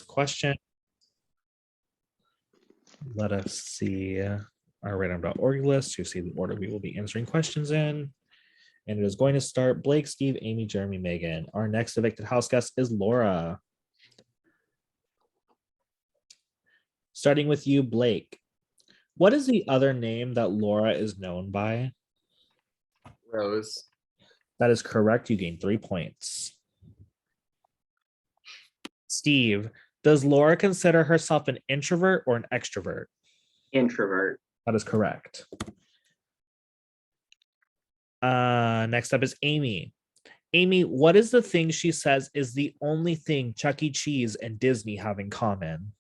question. Let us see our random.org list to see the order we will be answering questions in. And it is going to start Blake, Steve, Amy, Jeremy, Megan. Our next evicted house guest is Laura. Starting with you, Blake. What is the other name that Laura is known by? Rose. That is correct. You gain 3 points. Steve, does Laura consider herself an introvert or an extrovert? Introvert. That is correct. Next up is Amy. Amy, what is the thing she says is the only thing Chuck E. Cheese and Disney have in common?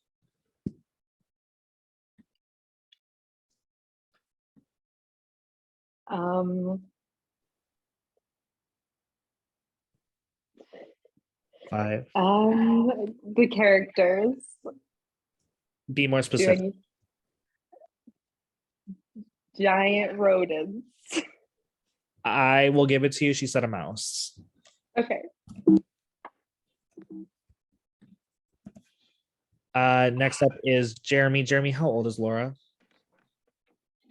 Five. The characters. Be more specific. Giant rodents. I will give it to you. She said a mouse. Okay. Next up is Jeremy. Jeremy, how old is Laura?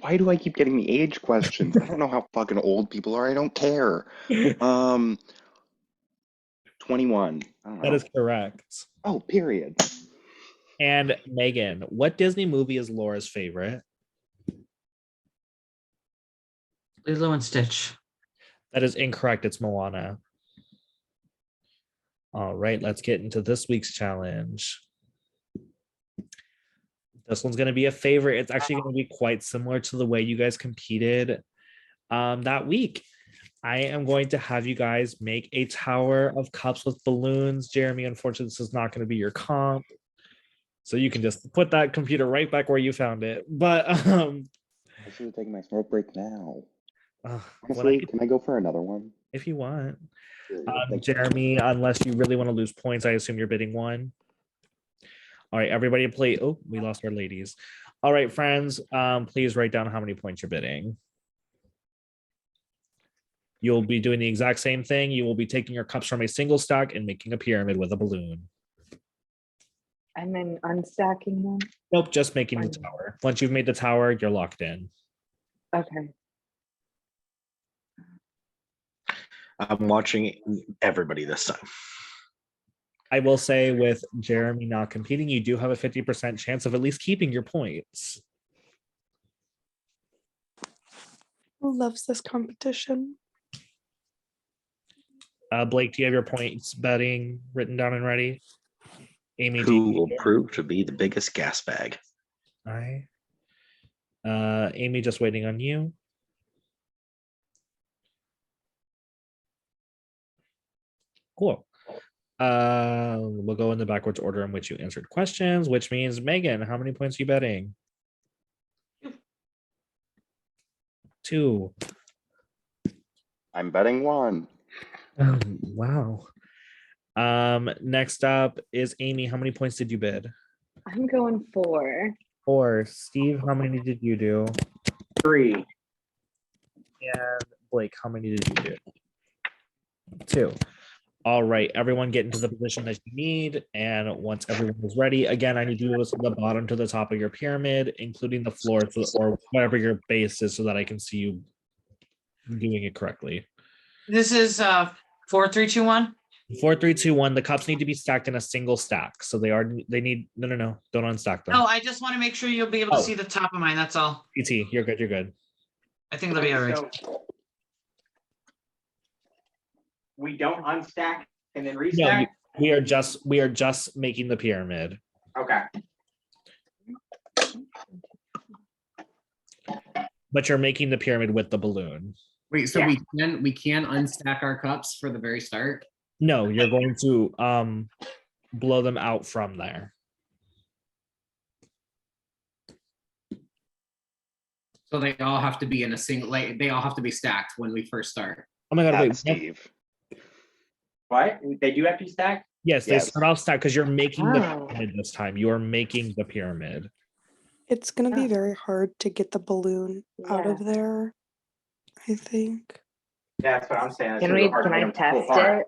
Why do I keep getting the age questions? I don't know how fucking old people are. I don't care. 21. I don't know. That is correct. Oh, period. And Megan, what Disney movie is Laura's favorite? Lilo and Stitch. That is incorrect. It's Moana. All right, let's get into this week's challenge. This one's going to be a favorite. It's actually going to be quite similar to the way you guys competed that week. I am going to have you guys make a tower of cups with balloons. Jeremy, unfortunately, this is not going to be your comp. So you can just put that computer right back where you found it. But I should have taken my smoke break now. Honestly, can I go for another one? If you want. Jeremy, unless you really want to lose points, I assume you're bidding one. All right, everybody play. Oh, we lost our ladies. All right, friends, please write down how many points you're bidding. You'll be doing the exact same thing. You will be taking your cups from a single stack and making a pyramid with a balloon. And then unstacking them? Nope, just making the tower. Once you've made the tower, you're locked in. Okay. I'm watching everybody this time. I will say with Jeremy not competing, you do have a 50% chance of at least keeping your points. Who loves this competition? Blake, do you have your points betting written down and ready? Amy, who will prove to be the biggest gas bag? All right. Amy, just waiting on you. Cool. We'll go in the backwards order in which you answered questions, which means Megan, how many points are you betting? 2. I'm betting 1. Oh, wow. Next up is Amy. How many points did you bid? I'm going 4. 4. Steve, how many did you do? 3. And Blake, how many did you do? 2. All right, everyone get into the position that you need. And once everyone is ready, again, I need you to listen from the bottom to the top of your pyramid, including the floor or whatever your base is so that I can see you doing it correctly. This is 4, 3, 2, 1. 4, 3, 2, 1. The cups need to be stacked in a single stack. So they need, no, don't unstack them. No, I just want to make sure you'll be able to see the top of mine. That's all. PT, you're good, you're good. I think it'll be all right. So we don't unstack and then No, restack? we are just making the pyramid. Okay. But you're making the pyramid with the balloon. Wait, so Yeah. we can unstack our cups for the very start? No, you're going to blow them out from there. So they all have to be in a single, like they all have to be stacked when we first start. Oh my god, wait. That's Steve. What? They do have to stack? Yes, they Yes. start off stacked because you're making the Oh. pyramid this time. You are making the pyramid. It's going to be Oh. very hard to get the balloon out of there, I think. That's what I'm saying. It's Can gonna be we? hard to Can get I them to pull test apart. it?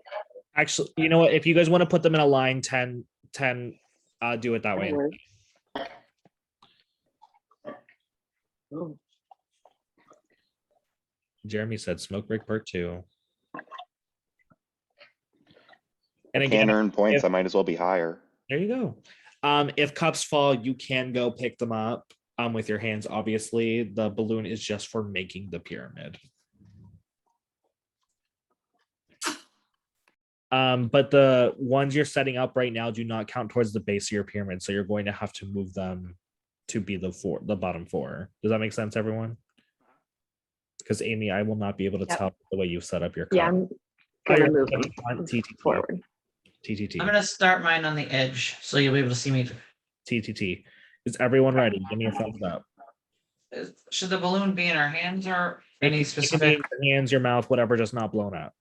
Actually, you know what? If you guys want to put them in a line 10, Do it that That way. works. Oh, Jeremy said smoke break part 2. And Can't again, earn points. if- I might as well be higher. there you go. If cups fall, you can go pick them up with your hands. Obviously, the balloon is just for making the pyramid. But the ones you're setting up right now do not count towards the base of your pyramid, so you're going to have to move them to be the bottom 4. Does that make sense, everyone? Because Amy, I will not be able to Yep. tell the way you set up your cup. yeah, I'm gonna you're move putting them on TTT. forward. TTT. I'm gonna start mine on the edge, so you'll be able to see me. TTT. Is everyone ready? Give me your thumbs up. Should the balloon be in our hands or It any can be specific? in your hands, your mouth, whatever, just not blown up.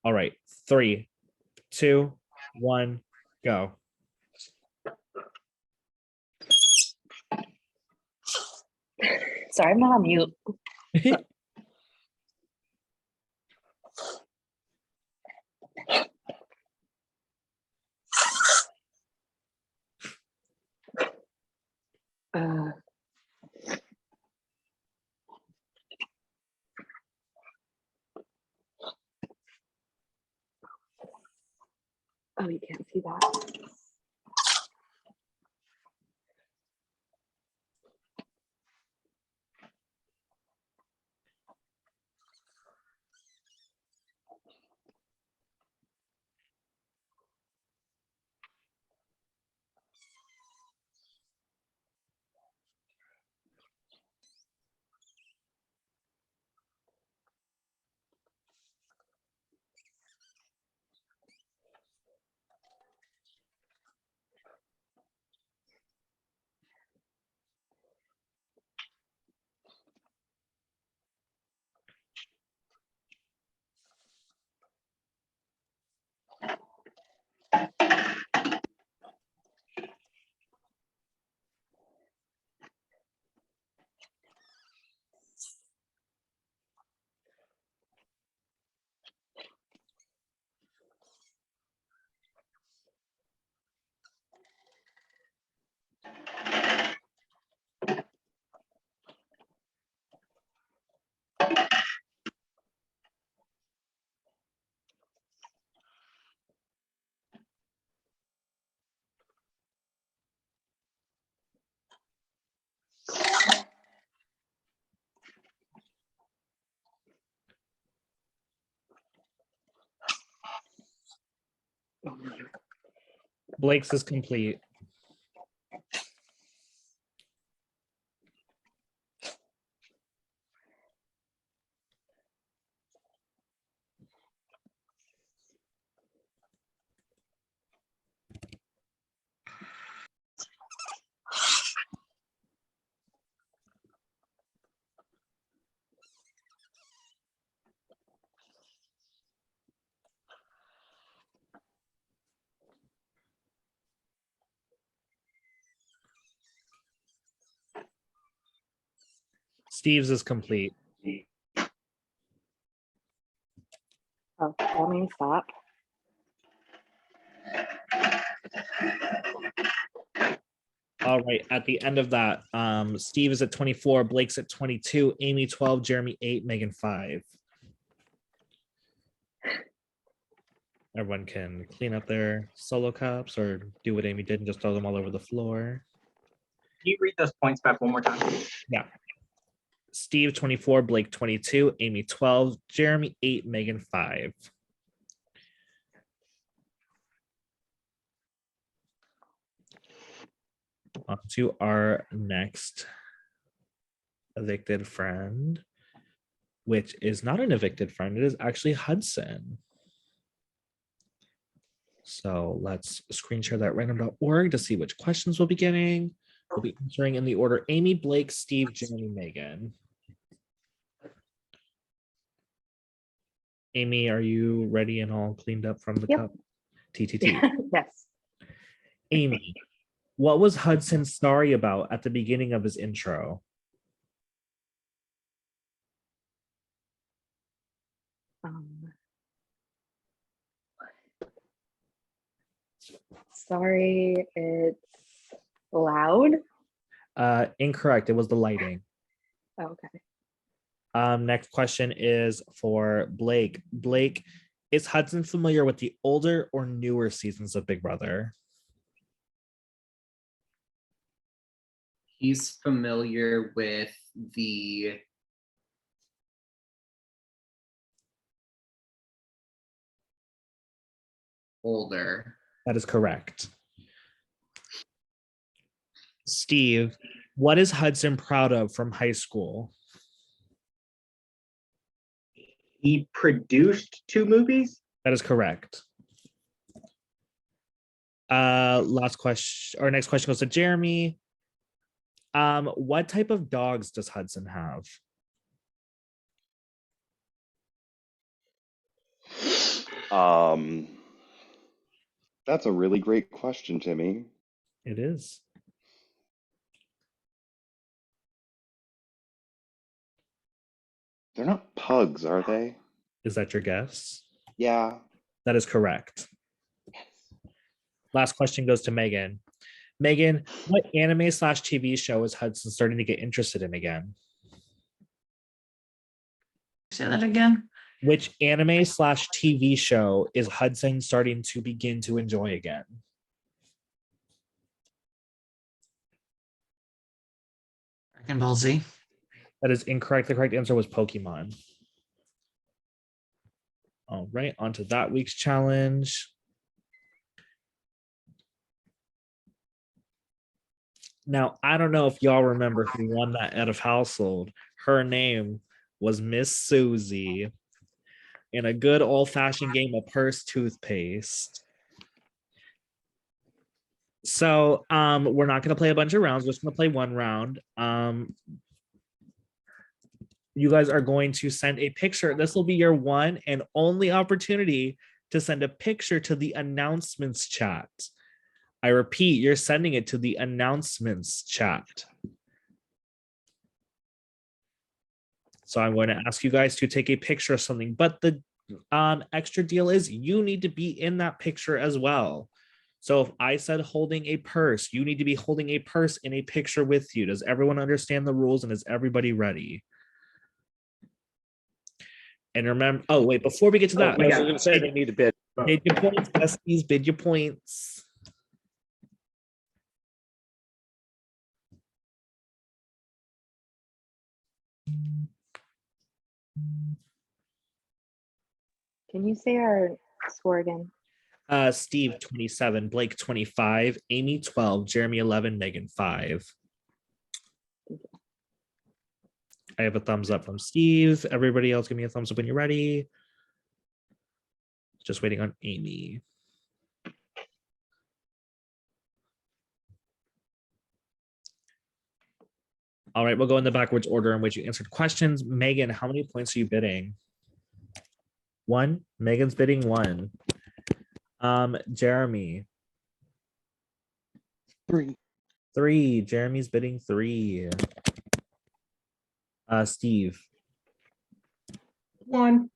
All right, 3, 2, 1, go. Sorry, I'm not on mute. Uh, oh, you can't see that. Blake's is complete. Steve's is complete. Oh, let me stop. All right, at the end of that, Steve is at 24, Blake's at 22, Amy 12, Jeremy 8, Megan 5. Everyone can clean up their solo cups or do what Amy did and just throw them all over the floor. Can you read those points back one more time? Yeah. Steve 24, Blake 22, Amy 12, Jeremy 8, Megan 5. On to our next evicted friend, which is not an evicted friend, it is actually Hudson. So let's screen share that random.org to see which questions we'll be getting. We'll be answering in the order Amy, Blake, Steve, Jeremy, Megan. Amy, are you ready and all cleaned up from the Yep. cup? TTT. Yes. Amy, what was Hudson sorry about at the beginning of his intro? Um, Sorry, it's loud. Incorrect. It was the lighting. Okay. Next question is for Blake. Blake, is Hudson familiar with the older or newer seasons of Big Brother? He's familiar with the older. That is correct. Steve, what is Hudson proud of from high school? He produced 2 movies. That is correct. Last question, or next question goes to Jeremy. What type of dogs does Hudson have? That's a really great question, Timmy. It is. They're not pugs, are they? Is that your guess? Yeah. That is correct. Last question goes to Megan. Megan, what anime slash TV show is Hudson starting to get interested in again? Say that again. Which anime slash TV show is Hudson starting to begin to enjoy again? Dragon Ball Z. That is incorrect. The correct answer was Pokemon. All right, on to that week's challenge. Now, I don't know if y'all remember who won that out of household. Her name was Miss Susie in a good old-fashioned game of purse toothpaste. So we're not going to play a bunch of rounds. We're just going to play one round. You guys are going to send a picture. This will be your one and only opportunity to send a picture to the announcements chat. I repeat, you're sending it to the announcements chat. So I'm going to ask you guys to take a picture of something, but the extra deal is you need to be in that picture as well. So if I said holding a purse, you need to be holding a purse in a picture with you. Does everyone understand the rules and is everybody ready? And remember, oh wait, before we get to that, I was going to say they need a bid. bid your points, besties, bid your points. Can you say our score again? Steve 27, Blake 25, Amy 12, Jeremy 11, Megan 5. I have a thumbs up from Steve. Everybody else give me a thumbs up when you're ready. Just waiting on Amy. All right, we'll go in the backwards order in which you answered questions. Megan, how many points are you bidding? 1. Megan's bidding 1. Jeremy. 3. 3. Jeremy's bidding 3. Steve. 1.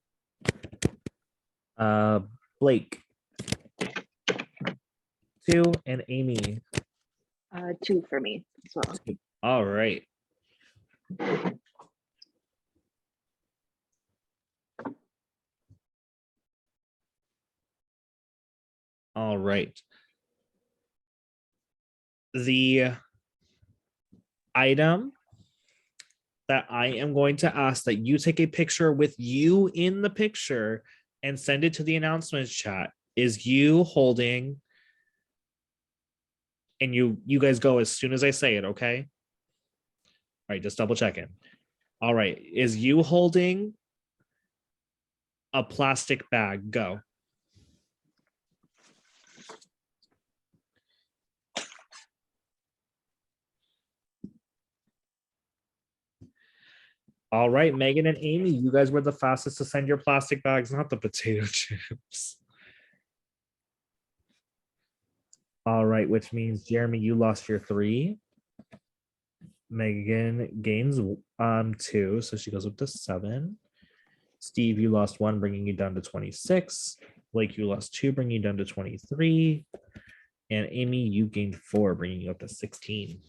Blake. 2. And Amy. 2 for me as well. All right. All right. The item that I am going to ask that you take a picture with you in the picture and send it to the announcements chat is you holding, and you guys go as soon as I say it, okay? All right, just double checking. All right, is you holding a plastic bag? Go. All right, Megan and Amy, you guys were the fastest to send your plastic bags, not the potato chips. All right, which means Jeremy, you lost your 3. Megan gains 2, so she goes up to 7. Steve, you lost 1, bringing you down to 26. Blake, you lost 2, bringing you down to 23. And Amy, you gained 4, bringing you up to 16.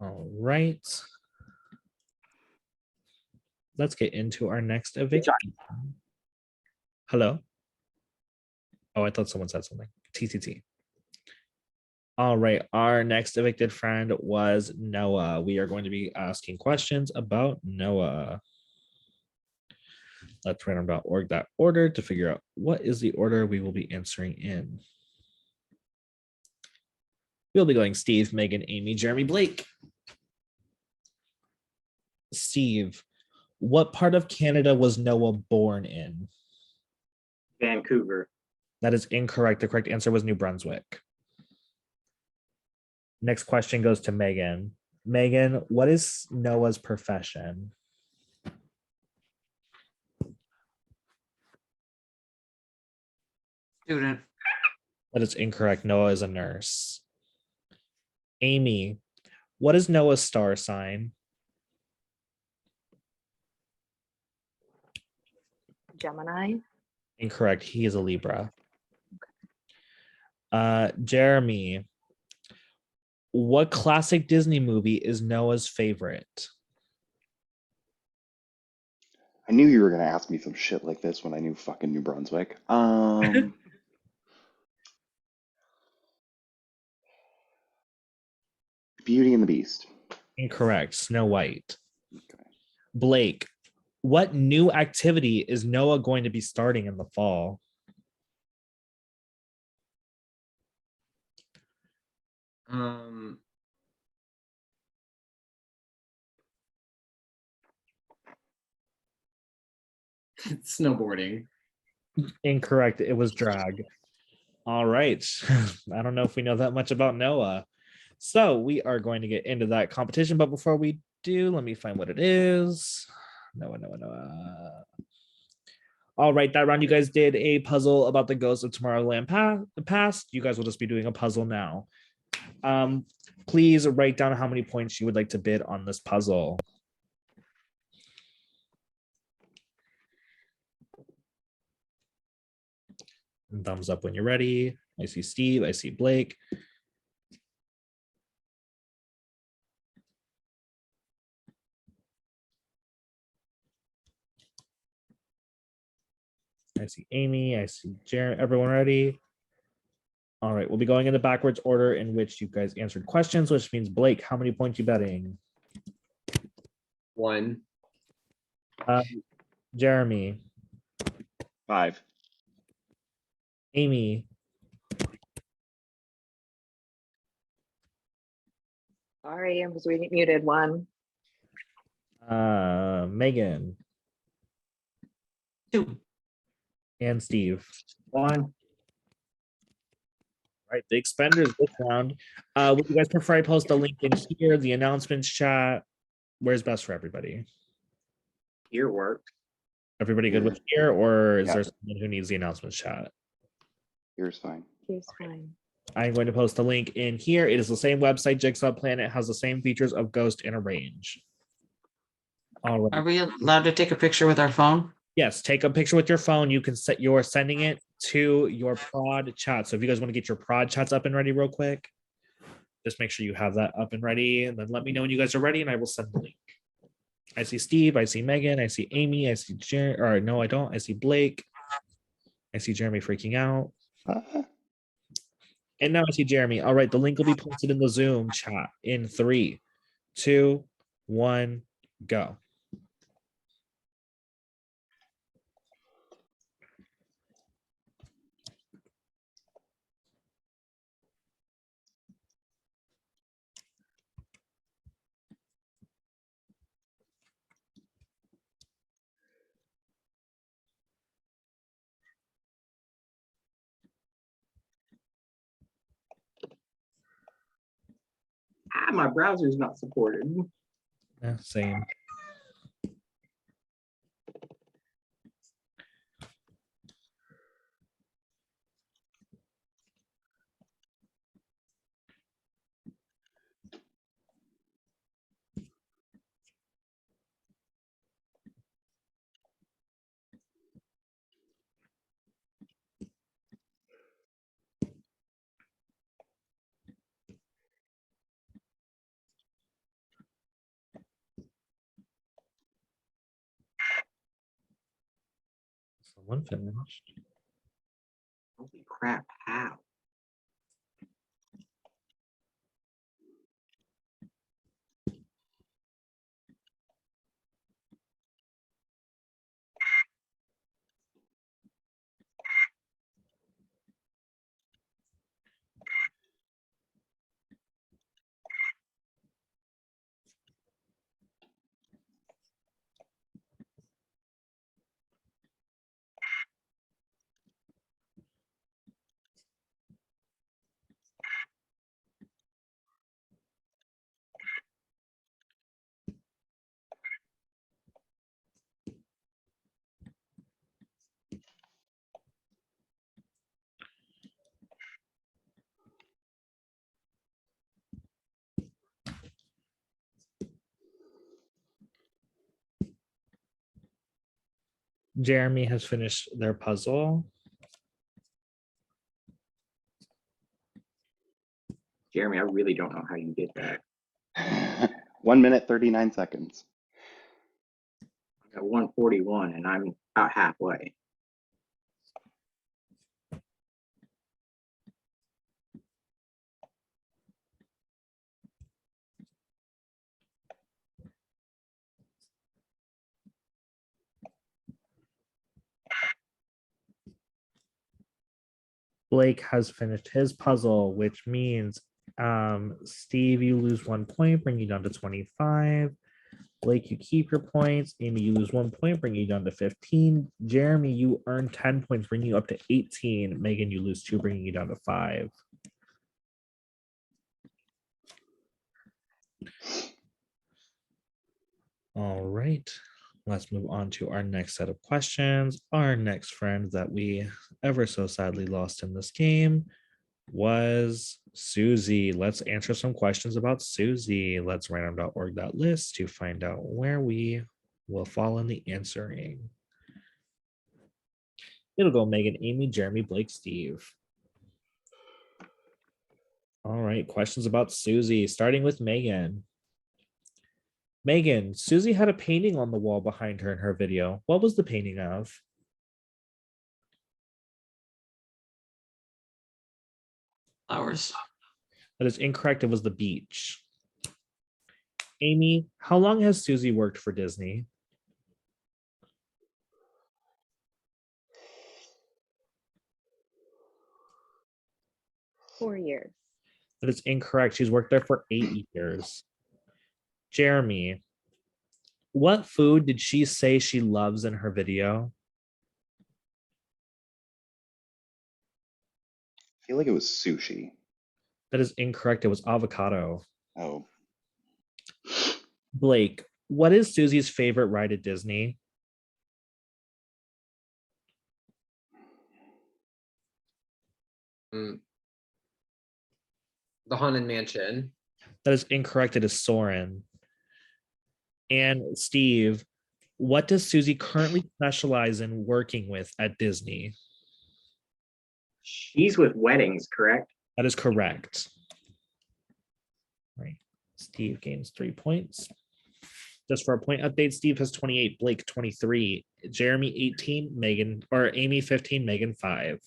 All right. Let's get into our next eviction. Hello? Oh, I thought someone said something. TTT. All right, our next evicted friend was Noah. We are going to be asking questions about Noah. Let's random.org that order to figure out what is the order we will be answering in. We'll be going Steve, Megan, Amy, Jeremy, Blake. Steve, what part of Canada was Noah born in? Vancouver. That is incorrect. The correct answer was New Brunswick. Next question goes to Megan. Megan, what is Noah's profession? Student. That is incorrect. Noah is a nurse. Amy, what is Noah's star sign? Gemini. Incorrect. He is a Libra. Jeremy, what classic Disney movie is Noah's favorite? I knew you were gonna ask me some shit like this when I knew fucking New Brunswick. Beauty and the Beast. Incorrect. Snow White. Okay. Blake, what new activity is Noah going to be starting in the fall? Snowboarding. Incorrect. It was drag. All right. I don't know if we know that much about Noah. So we are going to get into that competition. But before we do, let me find what it is. Noah. All right. That round, you guys did a puzzle about the ghost of Tomorrowland past. You guys will just be doing a puzzle now. Please write down how many points you would like to bid on this puzzle. And thumbs up when you're ready. I see Steve. I see Blake. I see Amy. I see Jared. Everyone ready? All right. We'll be going in the backwards order in which you guys answered questions, which means Blake, how many points you betting? 1. Jeremy. 5. Amy. Sorry, I was reading muted. 1. Megan. 2. And Steve. 1. All right, big spenders this round. Would you guys prefer I post a link in here, the announcements chat? Where's best for everybody? Here works. Everybody good with here, or is Yeah. there someone who needs the announcements chat? Here's fine. Here's fine. I'm going to post a link in here. It is the same website, Jigsaw Planet, has the same features of Ghost and Arrange. All right. Are we allowed to take a picture with our phone? Yes, take a picture with your phone. You can set you're sending it to your prod chat. So if you guys want to get your prod chats up and ready real quick, just make sure you have that up and ready, and then let me know when you guys are ready, and I will send the link. I see Steve, I see Megan, I see Amy, I see Jeremy, or no, I don't. I see Blake. I see Jeremy freaking out. And now I see Jeremy. All right, the link will be posted in the Zoom chat in 3, 2, 1, go. My browser's not supported. Yeah, same. One finished. Holy crap, how? Jeremy has finished their puzzle. Jeremy, I really don't know how you did that. 1 minute, 39 seconds. I got 141 and I'm about halfway. Blake has finished his puzzle, which means Steve, you lose 1 point, bring you down to 25. Blake, you keep your points. Amy, you lose 1 point, bring you down to 15. Jeremy, you earn 10 points, bringing you up to 18. Megan, you lose 2, bringing you down to 5. All right, let's move on to our next set of questions. Our next friend that we ever so sadly lost in this game was Susie. Let's answer some questions about Susie. Let's random.org.list to find out where we will fall in the answering. It'll go Megan, Amy, Jeremy, Blake, Steve. All right, questions about Susie, starting with Megan. Megan, Susie had a painting on the wall behind her in her video. What was the painting of? Flowers. That is incorrect. It was the beach. Amy, how long has Susie worked for Disney? Four years. That is incorrect. She's worked there for 8 years. Jeremy, what food did she say she loves in her video? I feel like it was sushi. That is incorrect. It was avocado. Oh, Blake, what is Susie's favorite ride at Disney? The Haunted Mansion. That is incorrect. It is Soarin'. And Steve, what does Susie currently specialize in working with at Disney? She's with weddings, correct? That is correct. Right. Steve gains 3 points. Just for a point update, Steve has 28, Blake 23, Jeremy 18, Megan or Amy 15, Megan 5.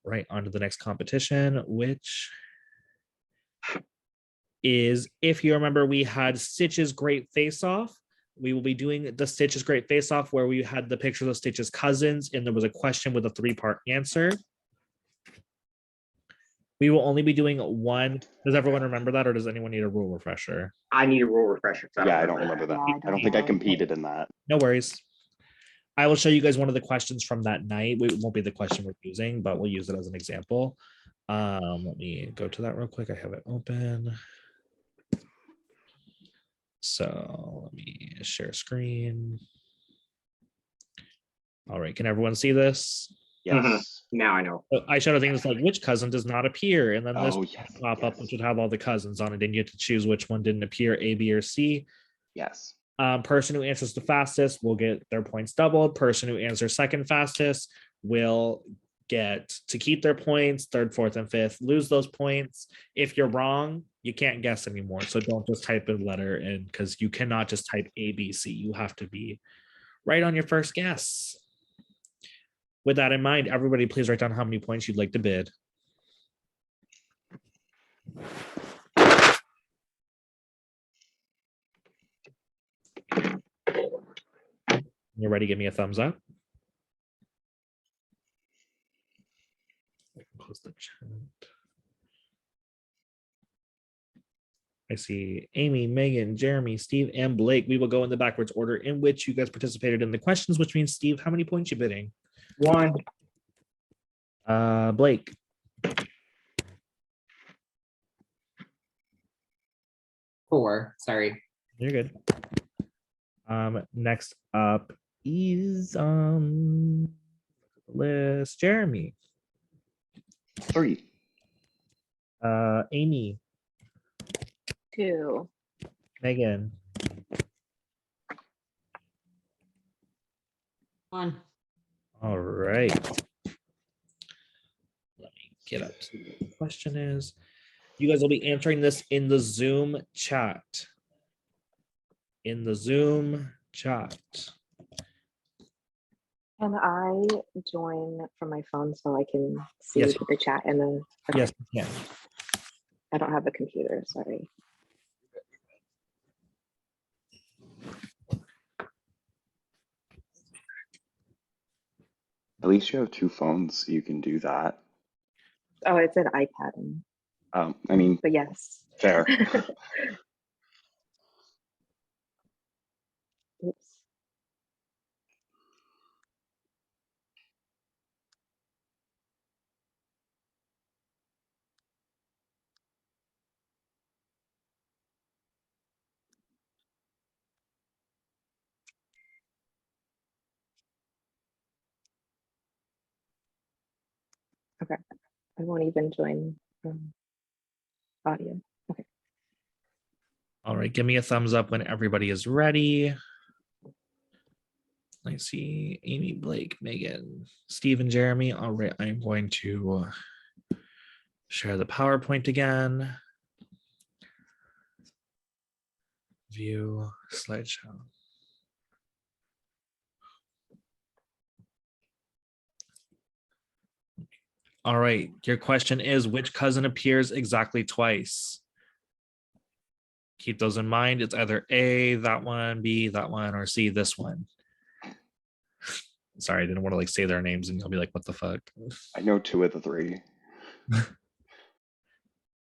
Right, on to the next competition, which is, if you remember, we had Stitch's Great Face Off. We will be doing the Stitch's Great Face Off where we had the pictures of Stitch's cousins and there was a question with a 3-part answer. We will only be doing one. Does everyone remember that, or does anyone need a rule refresher? I need a rule refresher. 'Cause yeah, I don't remember that. Yeah, I don't think I competed in that. No worries. I will show you guys one of the questions from that night. It won't be the question we're using, but we'll use it as an example. Let me go to that real quick. I have it open. So let me share screen. All right, can everyone see this? Yes. Now I know. So I showed a thing that's like, which cousin does not appear? And then this Oh, yes. pop up, Yes. which would have all the cousins on it, and you have to choose which one didn't appear, A, B, or C. Yes. Person who answers the fastest will get their points doubled. Person who answers second fastest will get to keep their points. Third, fourth, and fifth lose those points. If you're wrong, You can't guess anymore. So don't just type a letter in because you cannot just type ABC. You have to be right on your first guess. With that in mind, everybody please write down how many points you'd like to bid. You're ready, give me a thumbs up. Close the chat. I see Amy, Megan, Jeremy, Steve, and Blake. We will go in the backwards order in which you guys participated in the questions, which means, Steve, how many points you bidding? 1. Blake. 4. Sorry. You're good. Next up is list Jeremy. 3. Amy, 2. Megan, 1. all right. Let me get up to what the question is. You guys will be answering this in the Zoom chat. In the Zoom chat. Can I join from my phone so I can see Yes. the chat and the? Okay. Yes, you can. I don't have a computer. Sorry. At least you have 2 phones, so you can do that. Oh, it's an iPad. I mean, But yes. fair. Oops. Okay. I won't even join audio. Okay. All right, give me a thumbs up when everybody is ready. I see Amy, Blake, Megan, Steve, and Jeremy. All right, I'm going to share the PowerPoint again. View slideshow. All right, your question is, which cousin appears exactly twice? Keep those in mind. It's either A, that one, B, that one, or C, this one. Sorry, I didn't want to like say their names and you'll be like, what the fuck? I know 2 of the 3.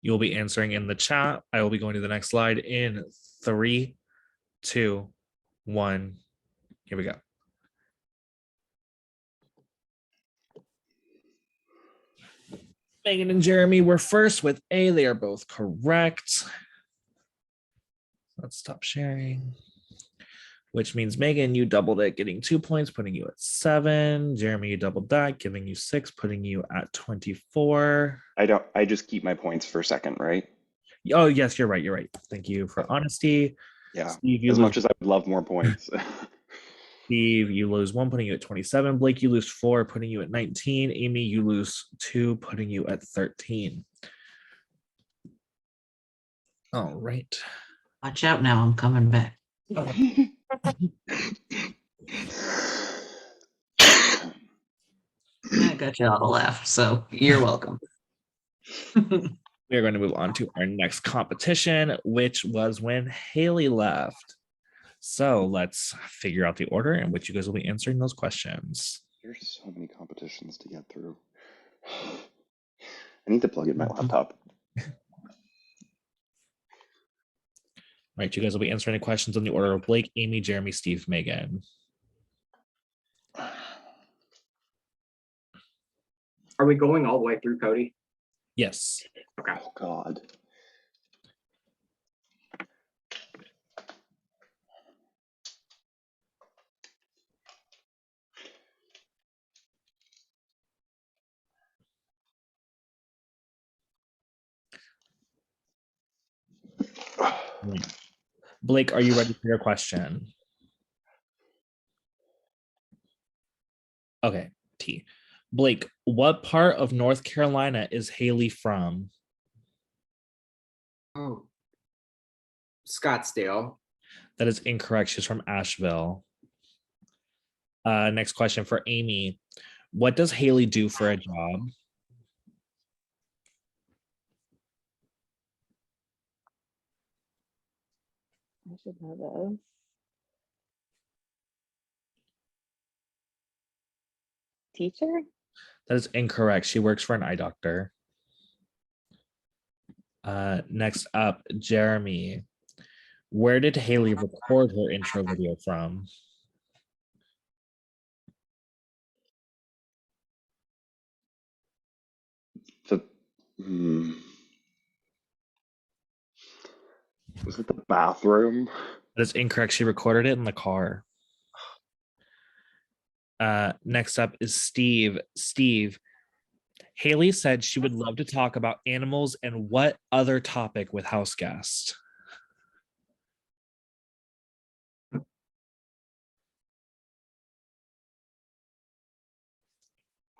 You'll be answering in the chat. I will be going to the next slide in 3, 2, 1. Here we go. Megan and Jeremy were first with A. They are both correct. Let's stop sharing. Which means Megan, you doubled it, getting 2 points, putting you at 7. Jeremy, you doubled that, giving you 6, putting you at 24. I just keep my points for second, right? Oh, yes, you're right. You're right. Thank you for honesty. Yeah. Steve, you As lose, much as I would love more points. Steve, you lose 1, putting you at 27. Blake, you lose 4, putting you at 19. Amy, you lose 2, putting you at 13. All right. Watch out now, I'm coming back. I got you all to laugh, so you're welcome. We are going to move on to our next competition, which was when Haley left. So let's figure out the order in which you guys will be answering those questions. There's so many competitions to get through. I need to plug in my laptop. All right, you guys will be answering the questions in the order of Blake, Amy, Jeremy, Steve, Megan. Are we going all the way through, Cody? Yes. Okay. Oh, God. Blake, are you ready for your question? Okay, T. Blake, what part of North Carolina is Haley from? Oh. Scottsdale. That is incorrect. She's from Asheville. Next question for Amy. What does Haley do for a job? I should know this. Teacher? That is incorrect. She works for an eye doctor. Next up, Jeremy. Where did Haley record her intro video from? The, was it the bathroom? That is incorrect. She recorded it in the car. Next up is Steve. Steve, Haley said she would love to talk about animals and what other topic with house guest?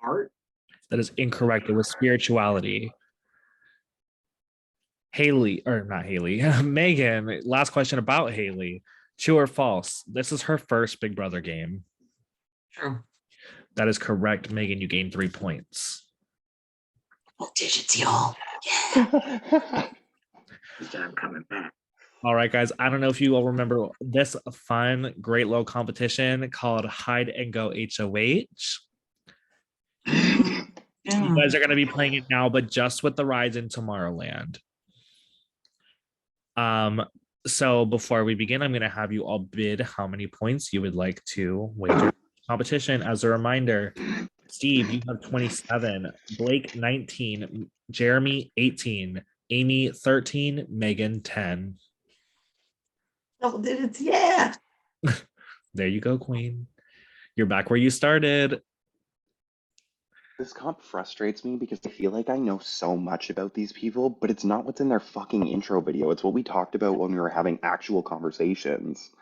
Art? That is incorrect. It was spirituality. Haley, or not Haley, Megan, last question about Haley. True or false? This is her first Big Brother game. True. That is correct. Megan, you gained 3 points. Well, digits, y'all. He said I'm coming back. All right, guys. I don't know if you all remember this fun, great little competition called Hide and Go HOH. You guys are going to be playing it now, but just with the rides in Tomorrowland. So before we begin, I'm going to have you all bid how many points you would like to wager competition. As a reminder, Steve, you have 27, Blake 19, Jeremy 18, Amy 13, Megan 10. Double digits, yeah. There you go, Queen. You're back where you started. This comp frustrates me because I feel like I know so much about these people, but it's not what's in their fucking intro video. It's what we talked about when we were having actual conversations.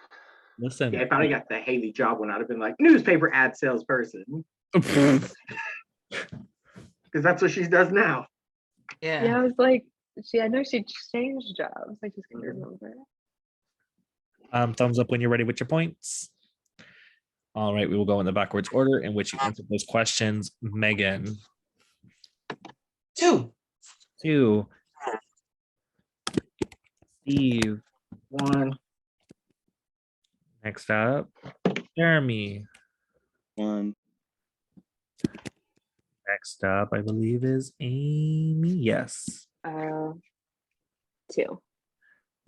Listen. Yeah, if I got the Haley job one, I'd have been like newspaper ad salesperson. Because that's what she does now. Yeah, I was like, I know she changed jobs. I just couldn't remember. Thumbs up when you're ready with your points. All right, we will go in the backwards order in which you answered those questions. Megan. 2. 2. Steve. 1. Next up, Jeremy. 1. Next up, I believe, is Amy. Yes. 2.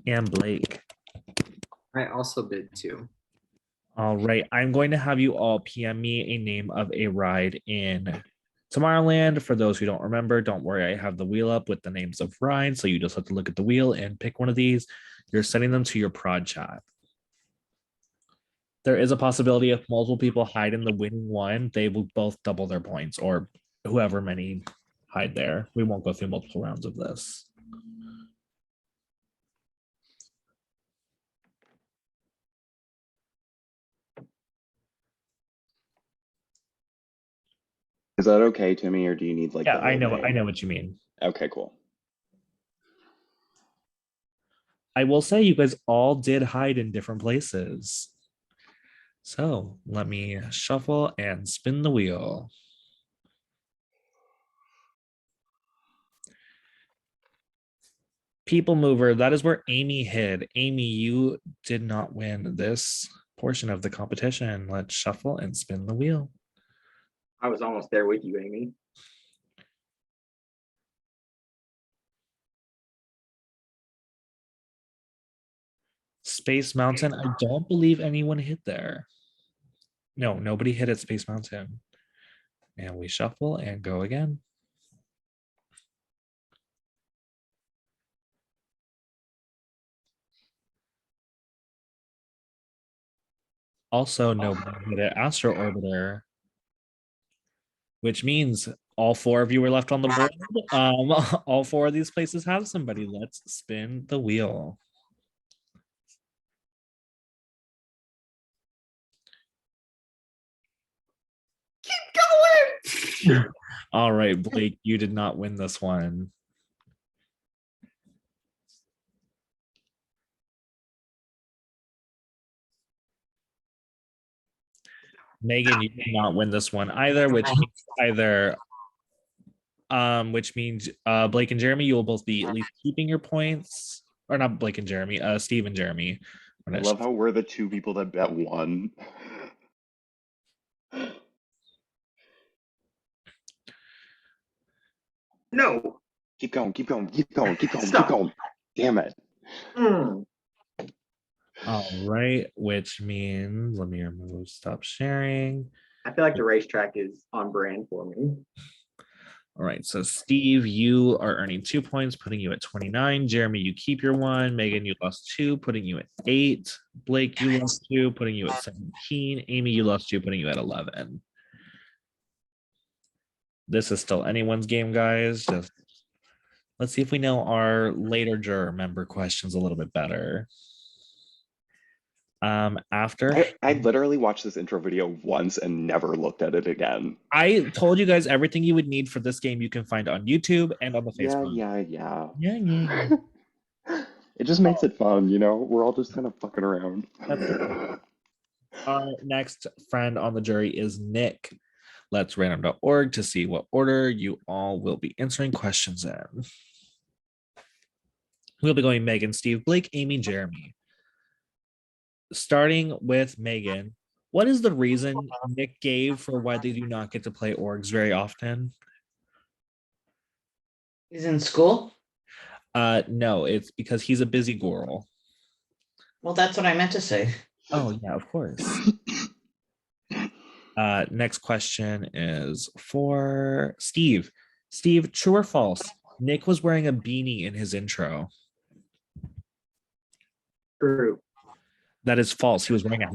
And Blake. I also did 2. All right, I'm going to have you all PM me a name of a ride in Tomorrowland. For those who don't remember, don't worry, I have the wheel up with the names of rides, so you just have to look at the wheel and pick one of these. You're sending them to your prod chat. There is a possibility if multiple people hide in the winning one, they will both double their points, or whoever many hide there. We won't go through multiple rounds of this. Is that okay, Timmy, or do you need like Yeah, the I whole know. name? I know what you mean. Okay, cool. I will say you guys all did hide in different places. So let me shuffle and spin the wheel. People mover, that is where Amy hid. Amy, you did not win this portion of the competition. Let's shuffle and spin the wheel. I was almost there with you, Amy. Space Mountain, I don't believe anyone hit there. No, nobody hit at Space Mountain. And we shuffle and go again. Also, nobody hit at Astro Orbiter, which means all 4 of you were left on the board. All 4 of these places have somebody. Let's spin the wheel. Keep going. All right, Blake, you did not win this one. Megan, you did not win this one either, which means Blake and Jeremy, you will both be at least keeping your points. Or not Blake and Jeremy, Steve and Jeremy. I love how we're the two people that bet one. No. Keep going, keep going, keep going, keep going, Stop. keep going. Damn it. All right, which means let me remove stop sharing. I feel like the racetrack is on brand for me. All right, so Steve, you are earning 2 points, putting you at 29. Jeremy, you keep your 1. Megan, you lost 2, putting you at 8. Blake, you lost 2, putting you at 17. Amy, you lost 2, putting you at 11. This is still anyone's game, guys. Just let's see if we know our later juror member questions a little bit better. After I literally watched this intro video once and never looked at it again. I told you guys everything you would need for this game you can find on YouTube and on the Facebook. Yeah. It just makes it fun, you know? We're all just kind of fucking around. Our next friend on the jury is Nick. Let's random.org to see what order you all will be answering questions in. We'll be going Megan, Steve, Blake, Amy, Jeremy. Starting with Megan, what is the reason Nick gave for why they do not get to play orgs very often? He's in school? No, it's because he's a busy girl. Well, that's what I meant to say. Oh, yeah, of course. Next question is for Steve. Steve, true or false? Nick was wearing a beanie in his intro. True. That is false. He was wearing a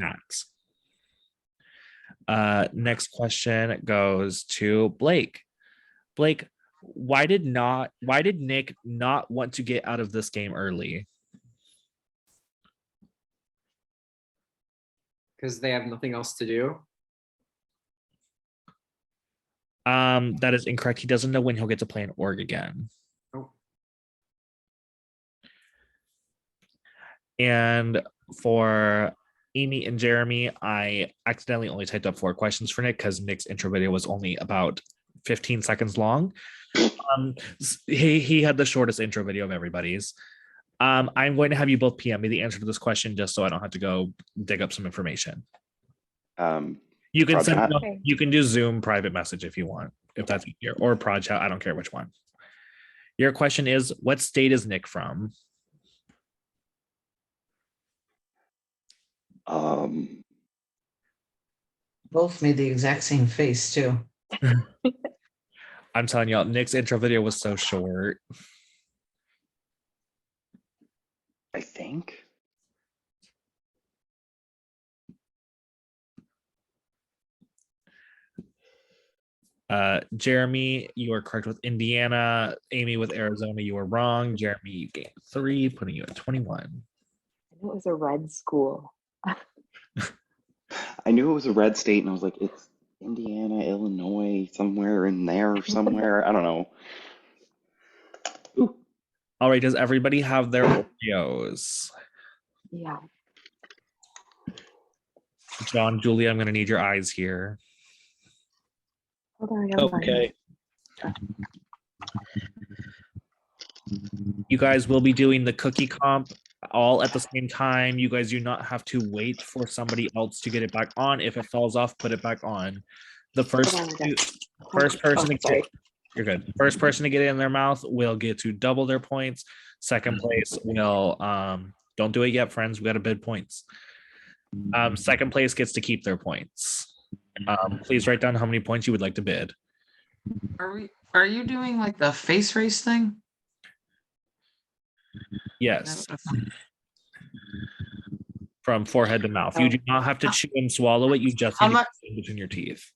hat. Next question goes to Blake. Blake, why did Nick not want to get out of this game early? Because they have nothing else to do. That is incorrect. He doesn't know when he'll get to play an org again. Oh. And for Amy and Jeremy, I accidentally only typed up 4 questions for Nick because Nick's intro video was only about 15 seconds long. He had the shortest intro video of everybody's. I'm going to have you both PM me the answer to this question just so I don't have to go dig up some information. You can send you can do Zoom private message if you want, if that's easier, or Prod Chat. I don't care which one. Your question is, what state is Nick from? Both made the exact same face too. I'm telling y'all, Nick's intro video was so short. I think. Jeremy, you are correct with Indiana. Amy with Arizona, you were wrong. Jeremy, you gained 3, putting you at 21. I knew it was a red school. I knew it was a red state, and I was like, it's Indiana, Illinois, somewhere in there, somewhere. I don't know. Ooh. All right, does everybody have their Oreos? Yeah. John, Julia, I'm going to need your eyes here. Hold on, I gotta find it. Okay. You guys will be doing the cookie comp all at the same time. You guys do not have to wait for somebody else to get it back on. If it falls off, put it back on. The first person to get, you're good. First person to get it in their mouth will get to double their points. Second place will don't do it yet, friends. We got to bid points. Second place gets to keep their points. Please write down how many points you would like to bid. Are you doing like the face race thing? Yes. From forehead to mouth. You do not have to chew and swallow it. You just need to put it between your teeth.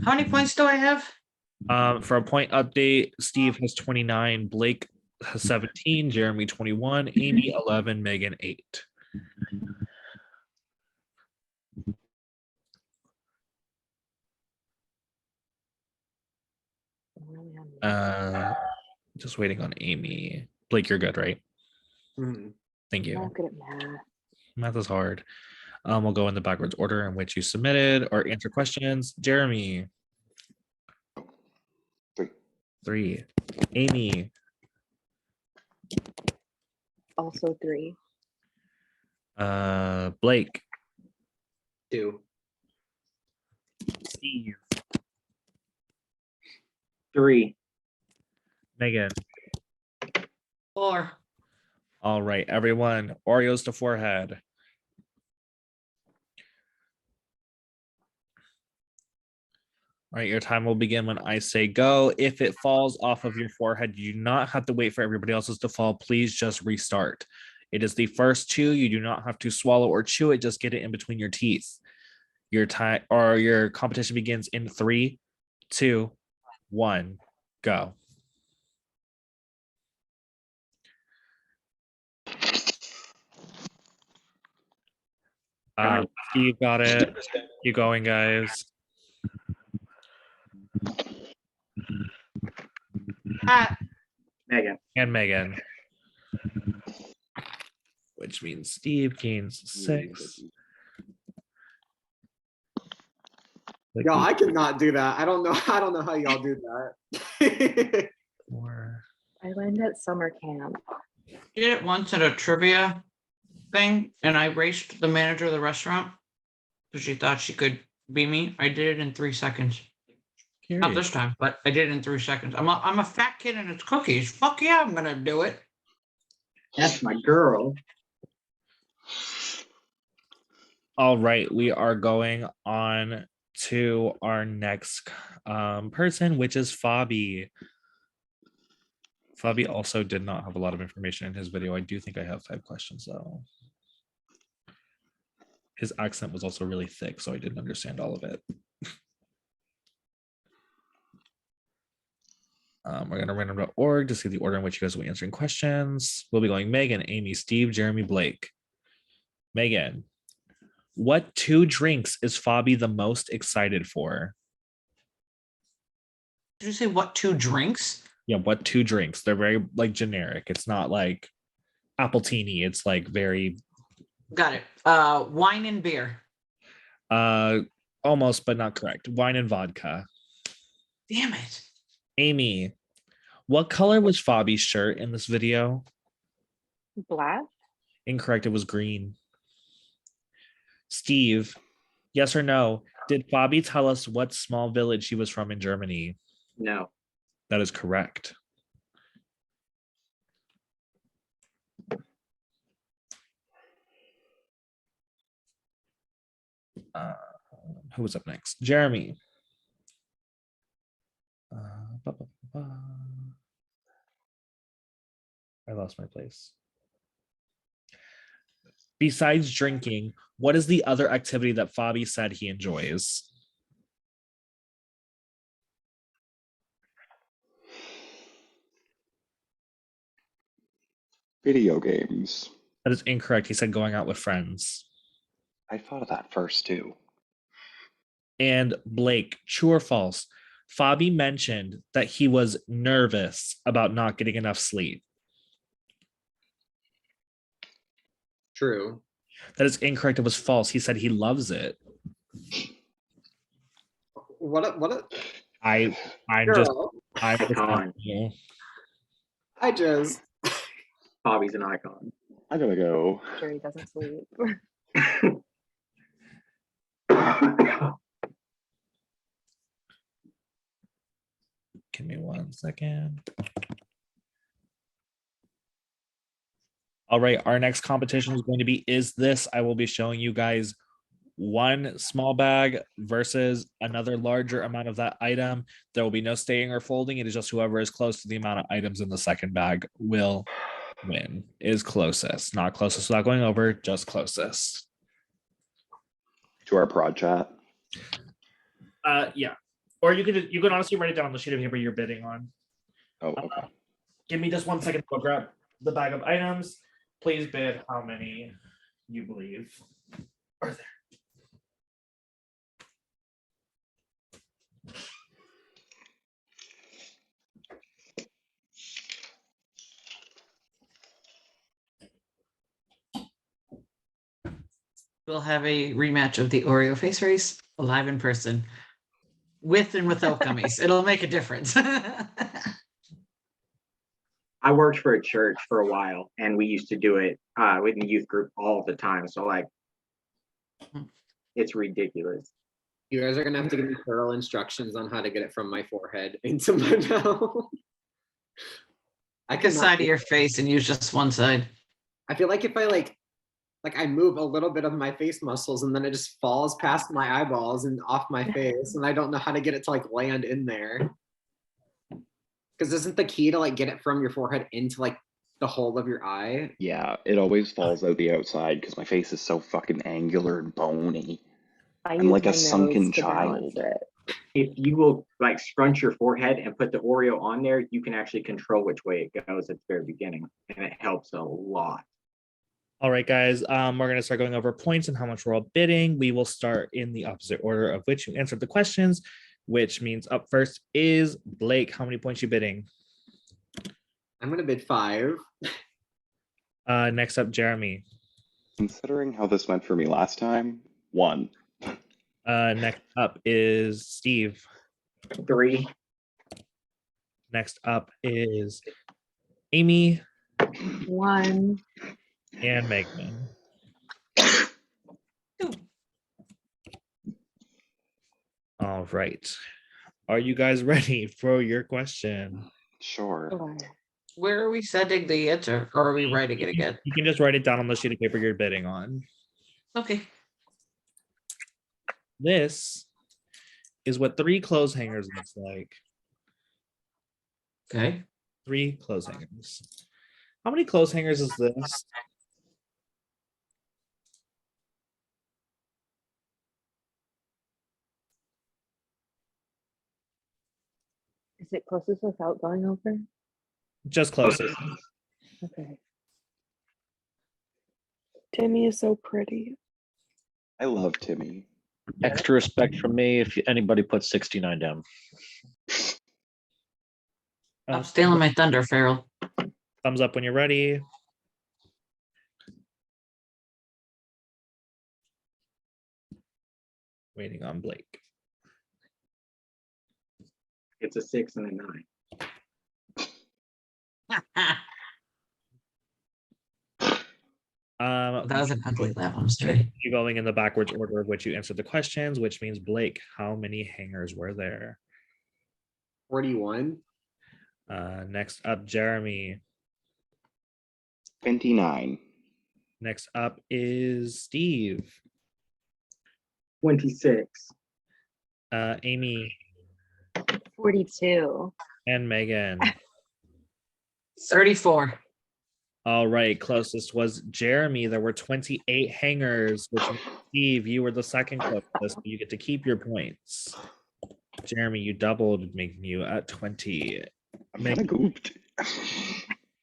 How many points do I have? For a point update, Steve has 29, Blake has 17, Jeremy 21, Amy 11, Megan 8. Just waiting on Amy. Blake, you're good, right? Mm-hmm. Thank you. I'm not good at math. Math is hard. We'll go in the backwards order in which you submitted or answer questions. Jeremy. 3. 3. Amy. Also 3. Blake. 2. Steve. 3. Megan. 4. All right, everyone. Oreos to forehead. All right, your time will begin when I say go. If it falls off of your forehead, you do not have to wait for everybody else's to fall. Please just restart. It is the first 2. You do not have to swallow or chew it. Just get it in between your teeth. Your time or your competition begins in 3, 2, 1, go. Steve got it. Keep going, guys. Megan. And Megan. Which means Steve gains 6. Yo, I could not do that. I don't know how y'all do that. 4. I learned at summer camp. Did it once at a trivia thing, and I raced the manager of the restaurant because she thought she could be me. I did it in 3 seconds. Not this time, but I did it in 3 seconds. I'm a fat kid and it's cookies. Fuck yeah, I'm gonna do it. That's my girl. All right, we are going on to our next person, which is Fabi. Fabi also did not have a lot of information in his video. I do think I have 5 questions though. His accent was also really thick, so I didn't understand all of it. We're going to random.org to see the order in which you guys will be answering questions. We'll be going Megan, Amy, Steve, Jeremy, Blake. Megan, what 2 drinks is Fabi the most excited for? Did you say what 2 drinks? Yeah, what 2 drinks? They're very like generic. It's not like appletini. It's like very Got it. Wine and beer. almost, but not correct. Wine and vodka. Damn it. Amy, what color was Fabi's shirt in this video? Black? Incorrect. It was green. Steve, yes or no? Did Fabi tell us what small village she was from in Germany? No. That is correct. Who was up next? Jeremy. I lost my place. Besides drinking, what is the other activity that Fabi said he enjoys? Video games. That is incorrect. He said going out with friends. I thought of that first too. And Blake, true or false? Fabi mentioned that he was nervous about not getting enough sleep. True. That is incorrect. It was false. He said he loves it. I'm just Icon. you. I just Bobby's an icon. I gotta go. Jerry doesn't sleep. Give me 1 second. All right, our next competition is going to be Is This? I will be showing you guys one small bag versus another larger amount of that item. There will be no staying or folding. It is just whoever is close to the amount of items in the second bag will win. Is closest, not closest without going over, just closest. To our prod chat. Yeah. Or you can honestly write it down on the sheet of paper you're bidding on. Oh, okay. Give me just 1 second to go grab the bag of items. Please bid how many you believe are there. We'll have a rematch of the Oreo face race live in person, with and without gummies. It'll make a difference. I worked for a church for a while, and we used to do it with the youth group all the time. So like, it's ridiculous. You guys are gonna have to give me thorough instructions on how to get it from my forehead into my mouth. I Pick a cannot side do of your that. face and use just one side. I feel like if I like I move a little bit of my face muscles and then it just falls past my eyeballs and off my face, and I don't know how to get it to like land in there. Because isn't the key to like get it from your forehead into like the hole of your eye? Yeah, it always falls out the outside because my face is so fucking angular and bony. I I'm use like a my nose sunken to balance child. it. If you will like scrunch your forehead and put the Oreo on there, you can actually control which way it goes at the very beginning, and it helps a lot. All right, guys. We're gonna start going over points and how much we're all bidding. We will start in the opposite order of which you answered the questions, which means up first is Blake. How many points you bidding? I'm gonna bid 5. Next up, Jeremy. Considering how this went for me last time, 1. Next up is Steve. 3. Next up is Amy 1. and Megan. All right. Are you guys ready for your question? Sure. Where are we sending the answer? Or are we writing it again? You can just write it down on the sheet of paper you're bidding on. Okay. This is what 3 clothes hangers looks like. Okay. 3 clothes hangers. How many clothes hangers is this? Is it closest without going over? Just closest. Okay. Timmy is so pretty. I love Timmy. Extra respect from me if anybody puts 69 down. Stop stealing my thunder, Farrell. Thumbs up when you're ready. Waiting on Blake. It's a 6 and a 9. That was an ugly laugh. I'm sorry. You're going in the backwards order of which you answered the questions, which means Blake, how many hangers were there? 41. Next up, Jeremy. 29. Next up is Steve. 26. Amy 42. and Megan. 34. All right, closest was Jeremy. There were 28 hangers, which means Steve, you were the second closest. So you get to keep your points. Jeremy, you doubled, making you at 20. I'm kind of gooped.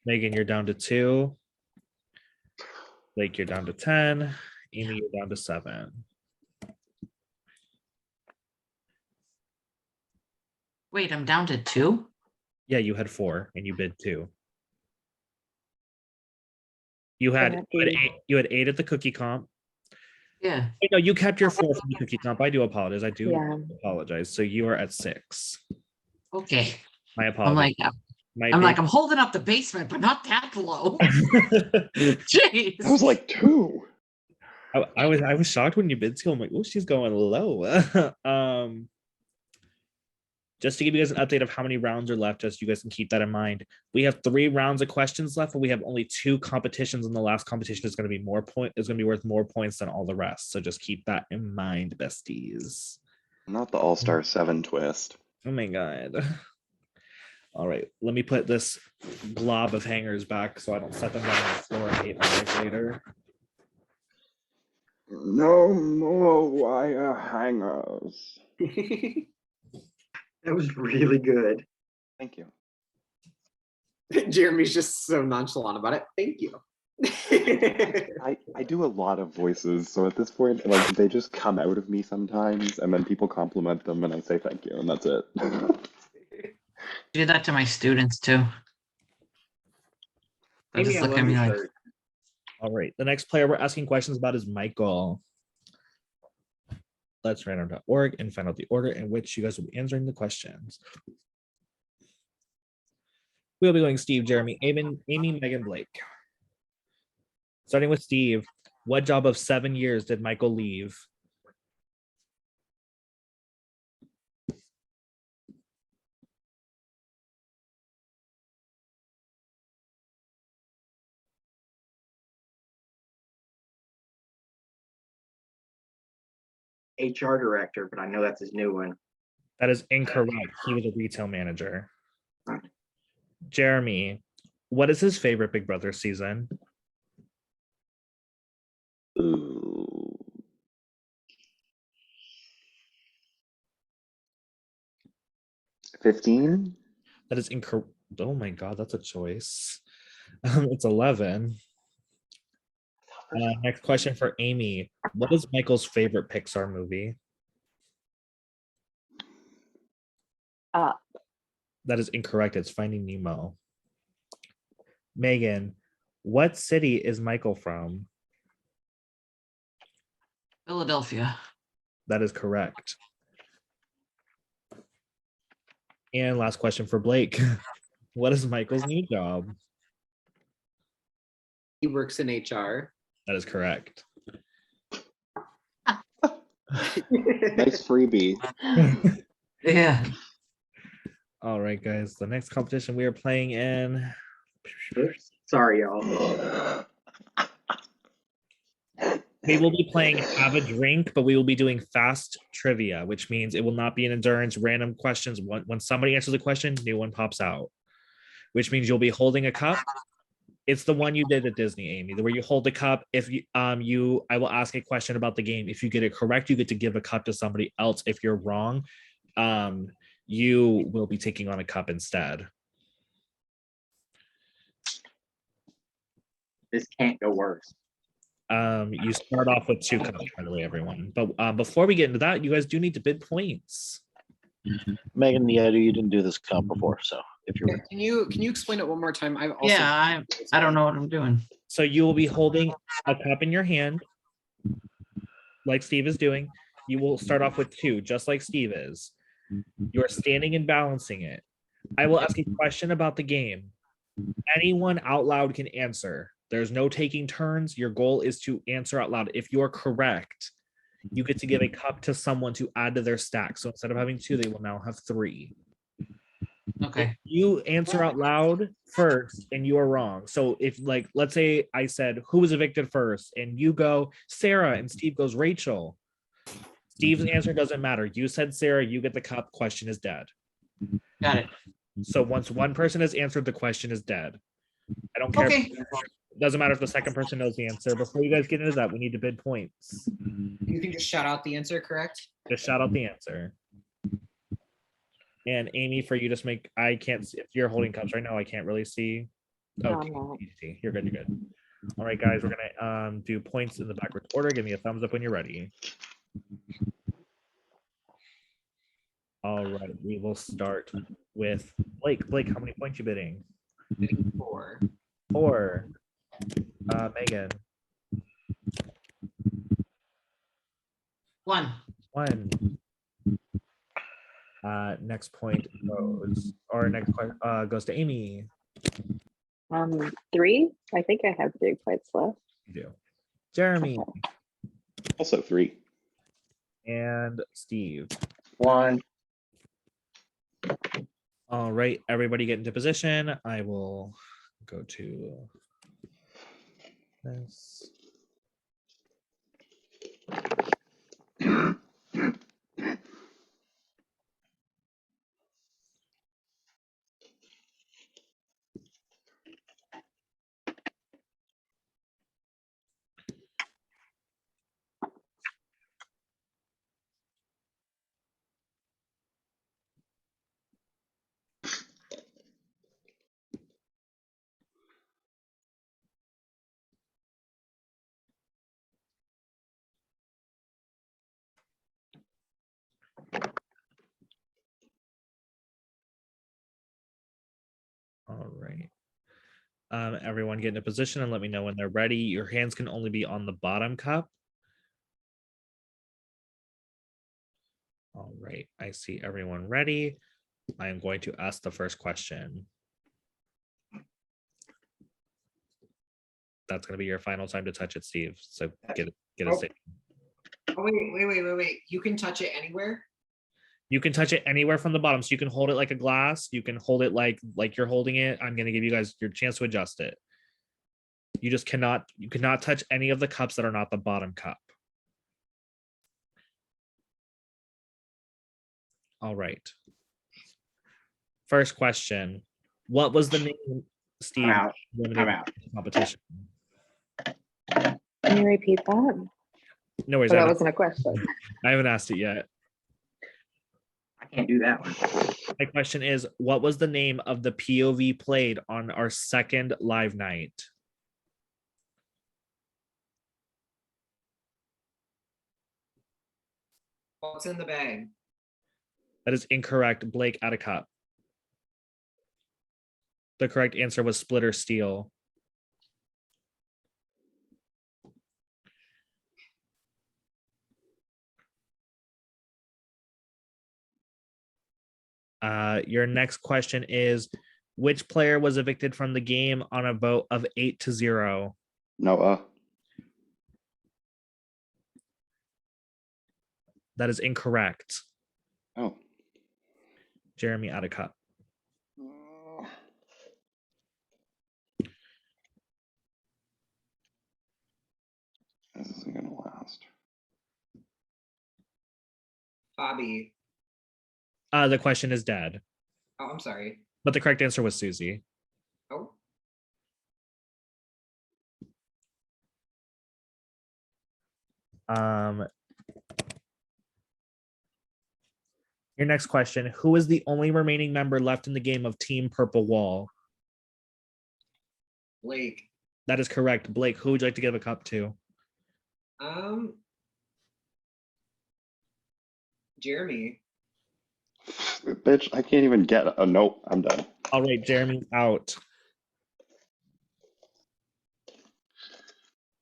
Megan, you're down to 2. Blake, you're down to 10. Amy, you're down to 7. Wait, I'm down to 2? Yeah, you had 4 and you bid 2. You had 8 at the cookie comp. Yeah. Wait, no, you kept your 4 from the cookie comp. I do apologize. I do Yeah. apologize. So you are at 6. Okay. My I'm like, apologies. I'm holding up the basement, but not that low. Jeez. That was like 2. I was shocked when you bid 2. I'm like, oh, she's going low. Just to give you guys an update of how many rounds are left, just so you guys can keep that in mind. We have 3 rounds of questions left, but we have only 2 competitions, and the last competition is going to be worth more points than all the rest. So just keep that in mind, besties. Not the All-Star 7 twist. Oh my god. All right, let me put this blob of hangers back so I don't set them down on the floor and 8 hours later. No more wire hangers. That was really good. Thank you. Jeremy's just so nonchalant about it. Thank you. I do a lot of voices, so at this point, like, they just come out of me sometimes, and then people compliment them, and I say thank you, and that's it. Do that to my students too. They Amy, just I look love at me your like, shirt. All right, the next player we're asking questions about is Michael. letsrandom.org and find out the order in which you guys will be answering the questions. We'll be going Steve, Jeremy, Amy, Megan, Blake. Starting with Steve, what job of 7 years did Michael leave? HR director, but I know that's his new one. That is incorrect. He was a retail manager. Jeremy, what is his favorite Big Brother season? Ooh. 15? That is incorrect. Oh my God, that's a choice. It's 11. Next question for Amy. What is Michael's favorite Pixar movie? Up. That is incorrect. It's Finding Nemo. Megan, what city is Michael from? Philadelphia. That is correct. And last question for Blake. What is Michael's new job? He works in HR. That is correct. Nice freebie. Yeah. All right, guys. The next competition we are playing in. Oops. Sorry, y'all. We will be playing Have a Drink, but we will be doing fast trivia, which means it will not be an endurance, random questions. When somebody answers a question, new one pops out, which means you'll be holding a cup. It's the one you did at Disney, Amy, where you hold the cup. If I will ask a question about the game. If you get it correct, you get to give a cup to somebody else. If you're wrong, you will be taking on a cup instead. This can't go worse. You start off with 2 cups, by the way, everyone. But before we get into that, you guys do need to bid points. Megan, yeah, you didn't do this count before, so if you're Can you explain it one more time? I've also Yeah, I don't know what I'm doing. So you will be holding a cup in your hand, like Steve is doing. You will start off with 2, just like Steve is. You are standing and balancing it. I will ask a question about the game. Anyone out loud can answer. There's no taking turns. Your goal is to answer out loud. If you are correct, you get to give a cup to someone to add to their stack. So instead of having 2, they will now have 3. Okay. You answer out loud first and you are wrong. So if, like, let's say I said, who was evicted first? And you go, Sarah, and Steve goes, Rachel. Steve's answer doesn't matter. You said Sarah, you get the cup, question is dead. Got it. So once one person has answered, the question is dead. I don't care. Okay. It doesn't matter if the second person knows the answer. Before you guys get into that, we need to bid points. You can just shout out the answer, correct? Just shout out the answer. And Amy, for you, just make, I can't see, if you're holding cups right now, I can't really see. No, Okay, I'm not. easy. You're good, you're good. All right, guys, we're gonna do points in the backwards order. Give me a thumbs up when you're ready. All right, we will start with Blake. Blake, how many points you bidding? 4. 4. Megan. 1. 1. Next point goes, or next question goes to Amy. 3. I think I have 3 points left. You do. Jeremy Also 3. and Steve. 1. All right, everybody get into position. I will go to this. All right. Everyone get in a position and let me know when they're ready. Your hands can only be on the bottom cup. All right, I see everyone ready. I am going to ask the first question. That's going to be your final time to touch it, Steve. So get a Oh. seat. Oh, wait. You can touch it anywhere? You can touch it anywhere from the bottom. So you can hold it like a glass. You can hold it like you're holding it. I'm going to give you guys your chance to adjust it. You just cannot touch any of the cups that are not the bottom cup. All right. First question. What was the name, Steve? I'm limited out. competition. Can you repeat that? No worries. Oh, I that haven't, wasn't a question. I haven't asked it yet. I can't do that one. My question is, what was the name of the POV played on our second live night? What's in the bag? That is incorrect. Blake, add a cup. The correct answer was Splitter Steel. Your next question is, which player was evicted from the game on a vote of 8-0? Noah. That is incorrect. Oh. Jeremy, add a cup. This isn't gonna last. Bobby. The question is dead, Oh, I'm sorry. but the correct answer was Susie. Oh. Your next question, who is the only remaining member left in the game of Team Purple Wall? Blake. That is correct. Blake, who would you like to give a cup to? Jeremy. Bitch, I can't even get a nope. I'm done. All right, Jeremy's out.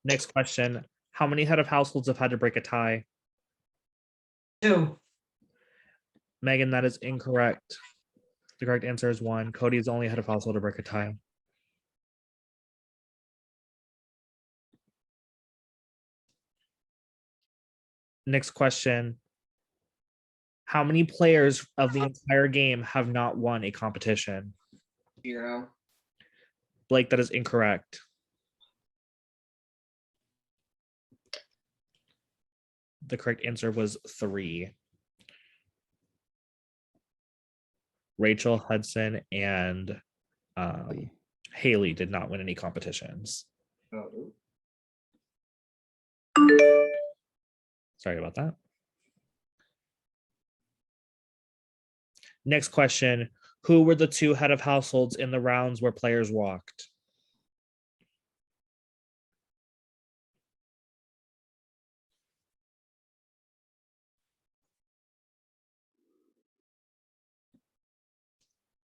Next question. How many head of households have had to break a tie? 2. Megan, that is incorrect. The correct answer is 1. Cody is the only head of household to break a tie. Next question. How many players of the entire game have not won a competition? 0. Blake, that is incorrect. The correct answer was 3. Rachel, Hudson, and Haley did not win any competitions. Oh. Sorry about that. Next question. Who were the 2 head of households in the rounds where players walked?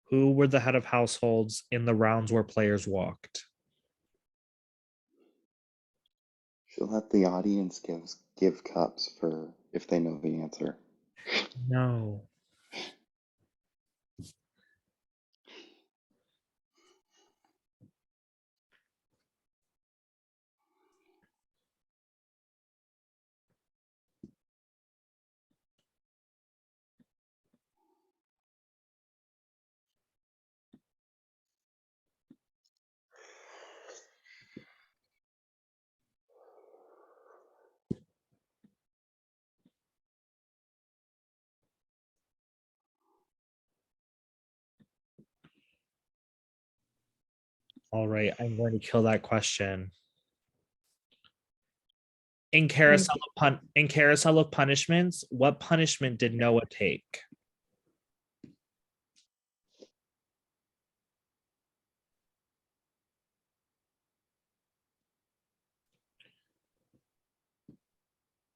Who were the head of households in the rounds where players walked? She'll let the audience give cups for if they know the answer. No. All right, I'm going to kill that question. In Carousel of Punishments, what punishment did Noah take?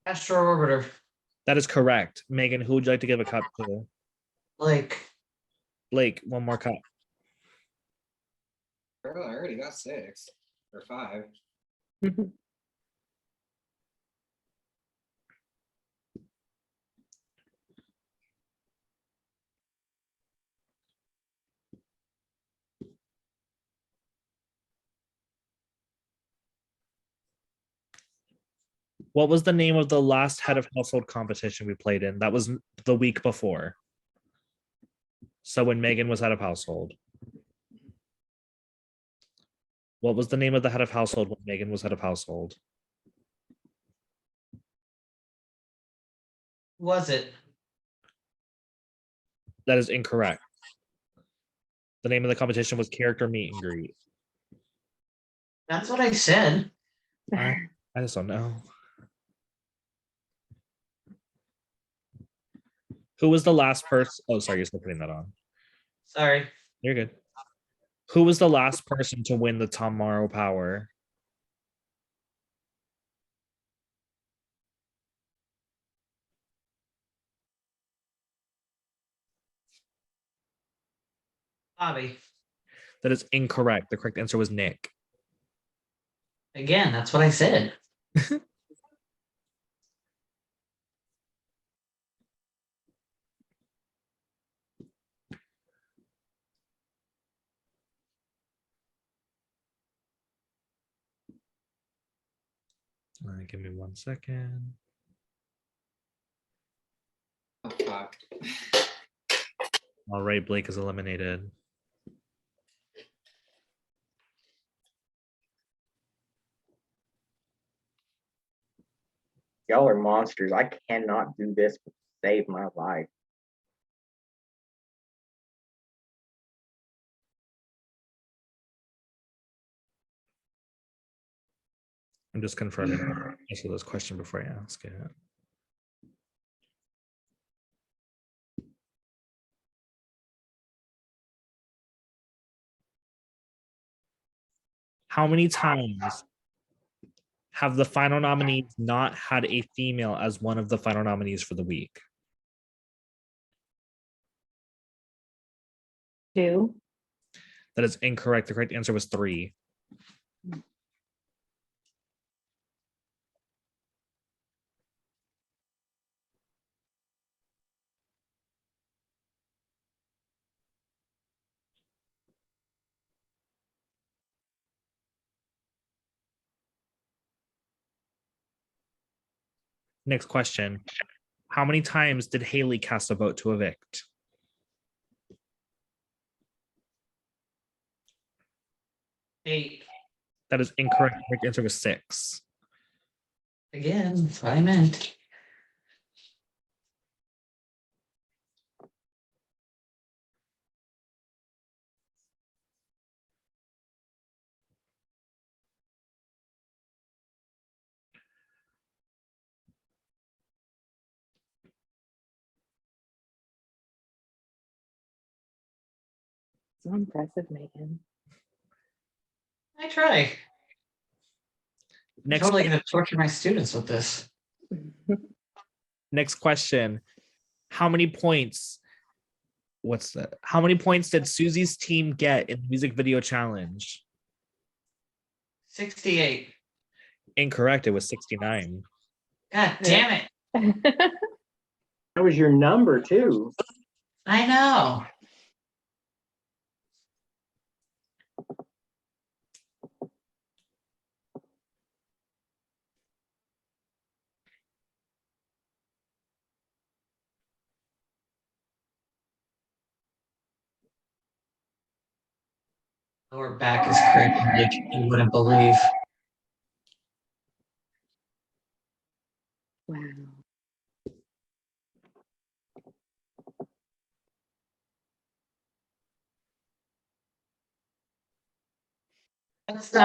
Astro Orbiter. That is correct. Megan, who would you like to give a cup to? Blake. Blake, one more cup. Girl, I already got 6 or 5. What was the name of the last head of household competition we played in? That was the week before. So when Megan was head of household. What was the name of the head of household when Megan was head of household? Was it? That is incorrect. The name of the competition was character meet and greet. That's what I said. I just don't know. Who was the last person? Oh, sorry, you're still putting that on. Sorry. You're good. Who was the last person to win the Tomorrow Power? Bobby. That is incorrect. The correct answer was Nick. Again, that's what I said. Give me 1 second. Oh, fuck. All right, Blake is eliminated. Y'all are monsters. I cannot do this to save my life. I'm just confirming the answer to this question before I ask it. How many times have the final nominees not had a female as one of the final nominees for the week? 2. That is incorrect. The correct answer was 3. Next question. How many times did Haley cast a vote to evict? 8. That is incorrect. The correct answer was 6. Again, that's what I meant. So impressive, Megan. I try. I'm Next, totally gonna torture my students with this. next question. How many points? What's that? How many points did Susie's team get in the music video challenge? 68. Incorrect. It was 69. God damn it. That was your number too. I know. Lower back is crazy. Like you wouldn't believe. Wow. That's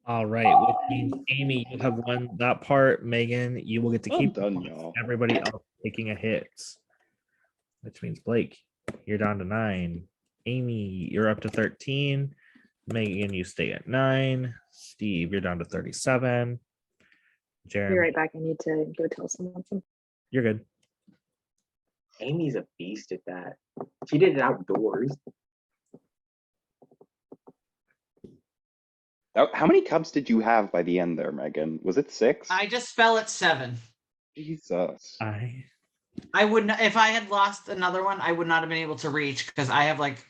All right, which means Amy, you have won that part. Megan, you will get to Well keep done, y'all. everybody else taking a hit. Which means Blake, you're down to 9. Amy, you're up to 13. Megan, you stay at 9. Steve, you're down to 37. Be Jeremy, right back. I need to go tell someone something. you're good. Amy's a beast at that. She did it outdoors. How many cups did you have by the end there, Megan? Was it 6? I just fell at 7. Jesus. I wouldn't if I had lost another one, I would not have been able to reach because I have like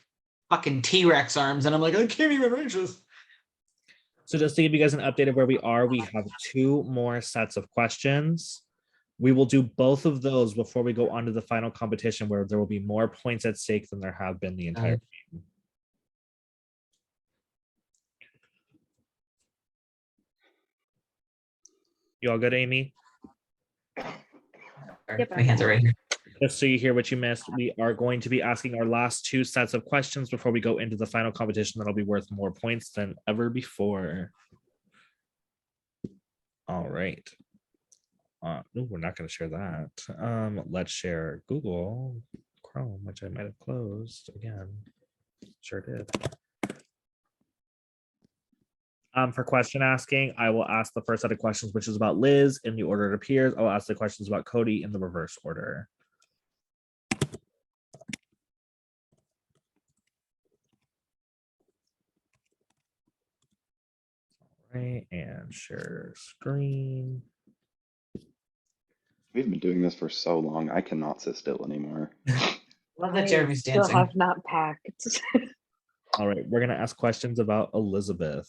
fucking T-Rex arms and I'm like, I can't even reach this. So just to give you guys an update of where we are, we have 2 more sets of questions. We will do both of those before we go on to the final competition, where there will be more points at stake than there have been the entire game. You all good, Amy? Yep, My hands are right here. Just so you hear what you missed, we are going to be asking our last 2 sets of questions before we go into the final competition that'll be worth more points than ever before. All right. We're not going to share that. Let's share Google Chrome, which I might have closed again. Sure did. For question asking, I will ask the first set of questions, which is about Liz, in the order it appears. I'll ask the questions about Cody in the reverse order. All right, and share screen. We've been doing this for so long, I cannot sit still anymore. Love I that Jeremy's still dancing. have not packed. All right, we're going to ask questions about Elizabeth.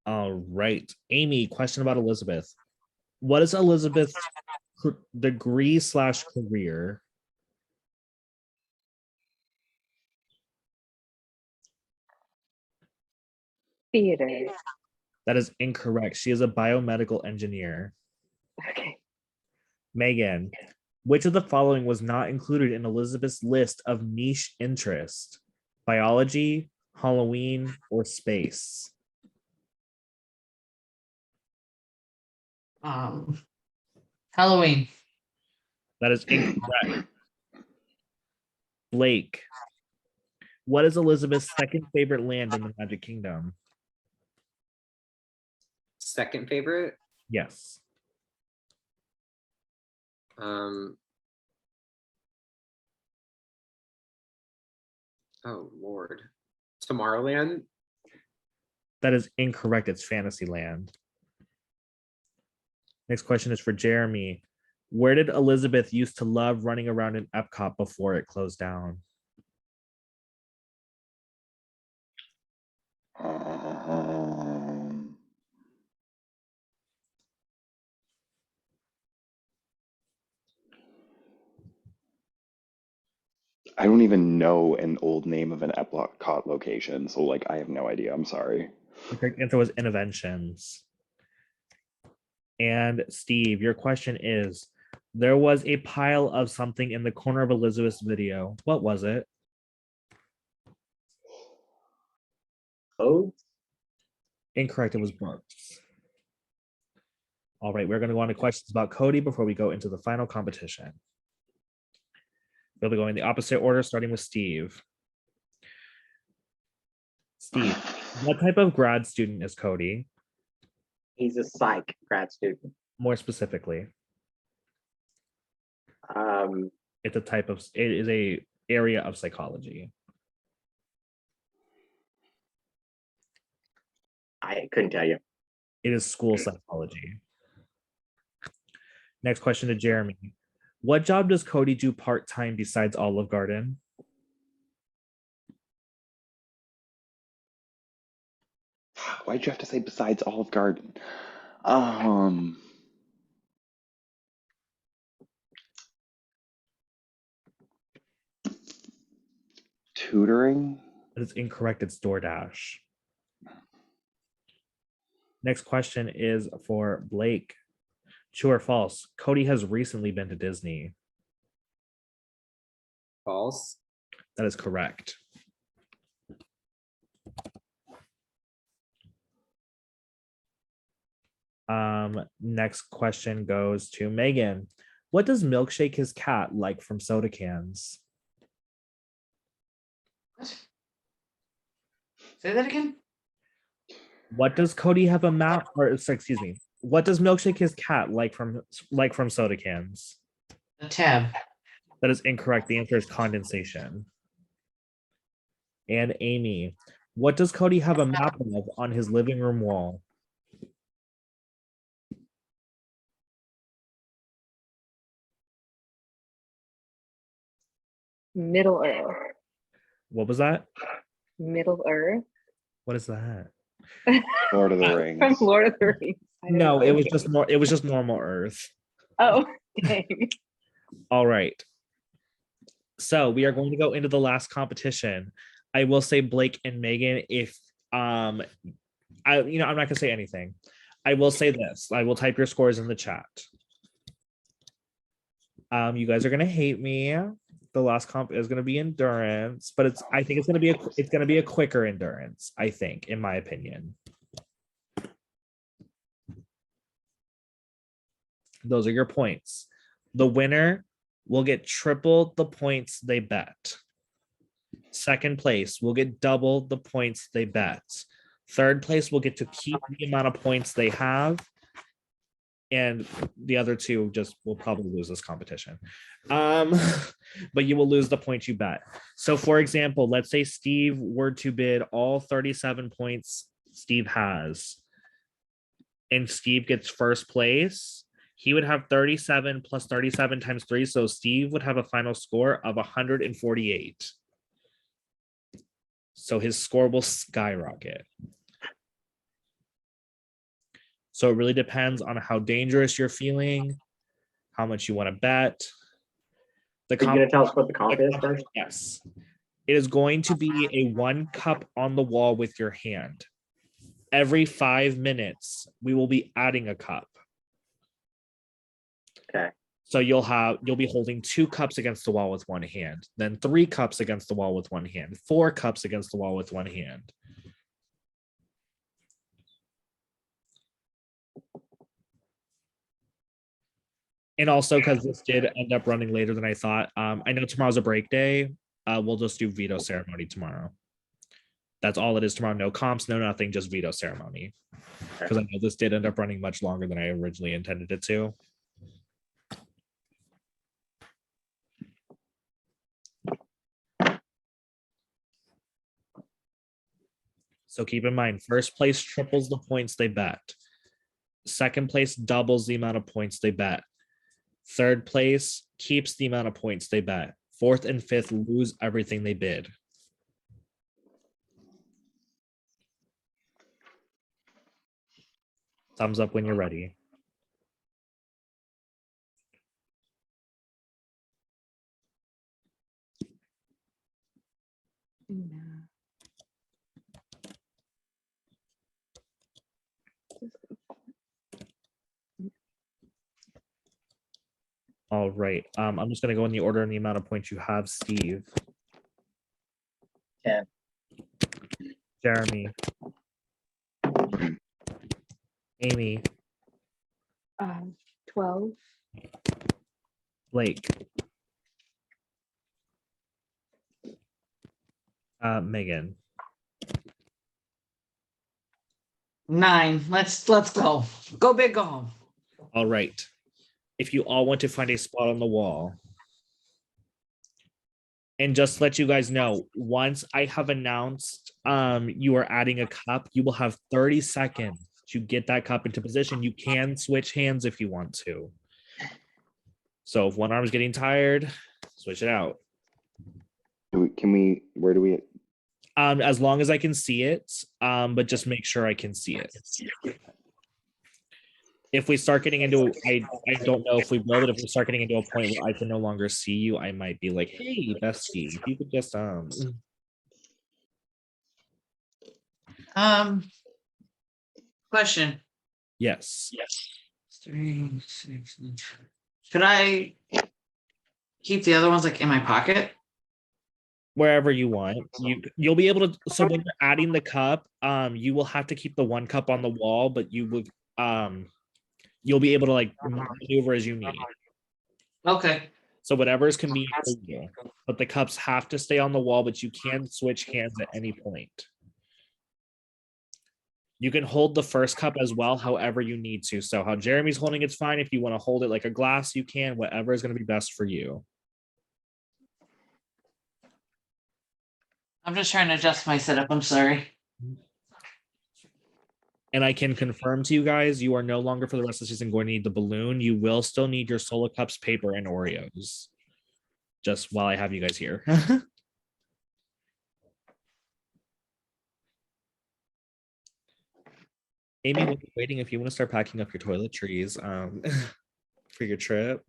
All right, Amy, question about Elizabeth. What is Elizabeth's degree/career? Theater. That is incorrect. She is a biomedical engineer. Okay. Megan, which of the following was not included in Elizabeth's list of niche interest? Biology, Halloween, or space? Halloween. That is incorrect. Blake, what is Elizabeth's second favorite land in the Magic Kingdom? Second favorite. Yes. Oh Lord. Tomorrowland. That is incorrect. It's Fantasyland. Next question is for Jeremy. Where did Elizabeth used to love running around in Epcot before it closed down? I don't even know an old name of an Epcot location, so like I have no idea. I'm sorry. The correct answer was Interventions. And Steve, your question is, there was a pile of something in the corner of Elizabeth's video. What was it? Oh, Incorrect, it was books. All right, we're going to go on to questions about Cody before we go into the final competition. We'll be going in the opposite order, starting with Steve. Steve, what type of grad student is Cody? he's a psych grad student. More specifically, Um, it is a area of psychology. I couldn't tell you. It is school psychology. Next question to Jeremy. What job does Cody do part-time besides Olive Garden? Why'd you have to say besides Olive Garden? Tutoring? That is incorrect. It's DoorDash. Next question is for Blake. True or false? Cody has recently been to Disney. False. That is correct. Next question goes to Megan. What does Milkshake his cat like from soda cans? What? Say that again. What does Cody have a map or excuse me? What does Milkshake his cat like from soda cans? A tab. That is incorrect. The answer is condensation. And Amy, what does Cody have a map of on his living room wall? Middle Earth. What was that? Middle Earth What is that? Lord of the from Rings. Lord of the Rings. I don't No, know. it was just more. It was just normal Earth. Oh, dang. All right. So we are going to go into the last competition. I will say Blake and Megan, if I'm not gonna say anything. I will say this. I will type your scores in the chat. You guys are gonna hate me. The last comp is gonna be endurance, but I think it's gonna be a quicker endurance, I think, in my opinion. Those are your points. The winner will get triple the points they bet. Second place will get double the points they bet. Third place will get to keep the amount of points they have. And the other two just will probably lose this competition. But you will lose the points you bet. So for example, let's say Steve were to bid all 37 points Steve has, and Steve gets first place. He would have 37 plus 37 times 3. So Steve would have a final score of 148. So his score will skyrocket. So it really depends on how dangerous you're feeling, how much you want to bet. Are you going to tell us what the comp is first? Yes. It is going to be a 1 cup on the wall with your hand. Every 5 minutes, we will be adding a cup. Okay. So you'll be holding 2 cups against the wall with one hand, then 3 cups against the wall with one hand, 4 cups against the wall with one hand. And also, because this did end up running later than I thought, I know tomorrow's a break day. We'll just do veto ceremony tomorrow. That's all it is tomorrow. No comps, no nothing, just veto ceremony. Because I know this did end up running much longer than I originally intended it to. So keep in mind, first place triples the points they bet. Second place doubles the amount of points they bet. Third place keeps the amount of points they bet. Fourth and fifth lose everything they bid. Thumbs up when you're ready. All right. I'm just going to go in the order and the amount of points you have, Steve. 10. Jeremy. Amy. 12. Blake. Megan. 9. Let's go. Go big, go home. All right. If you all want to find a spot on the wall. And just to let you guys know, once I have announced you are adding a cup, you will have 30 seconds to get that cup into position. You can switch hands if you want to. So if one arm is getting tired, switch it out. Where do we? As long as I can see it, but just make sure I can see it. If we start getting into, I don't know if we will, but if we start getting into a point where I can no longer see you, I might be like, hey, bestie, if you could just Question. Yes. 3, 6. Should I keep the other ones like in my pocket? Wherever you want. You'll be able to, so when you're adding the cup, you will have to keep the 1 cup on the wall, but you would you'll be able to like maneuver as you need. Okay. So whatever is convenient for you. But the cups have to stay on the wall, but you can switch hands at any point. You can hold the first cup as well, however you need to. So how Jeremy's holding it's fine. If you want to hold it like a glass, you can. Whatever is going to be best for you. I'm just trying to adjust my setup. I'm sorry. And I can confirm to you guys, you are no longer for the rest of the season going to need the balloon. You will still need your solo cups, paper, and Oreos. Just while I have you guys here. Amy, while you're waiting, if you want to start packing up your toiletries for your trip,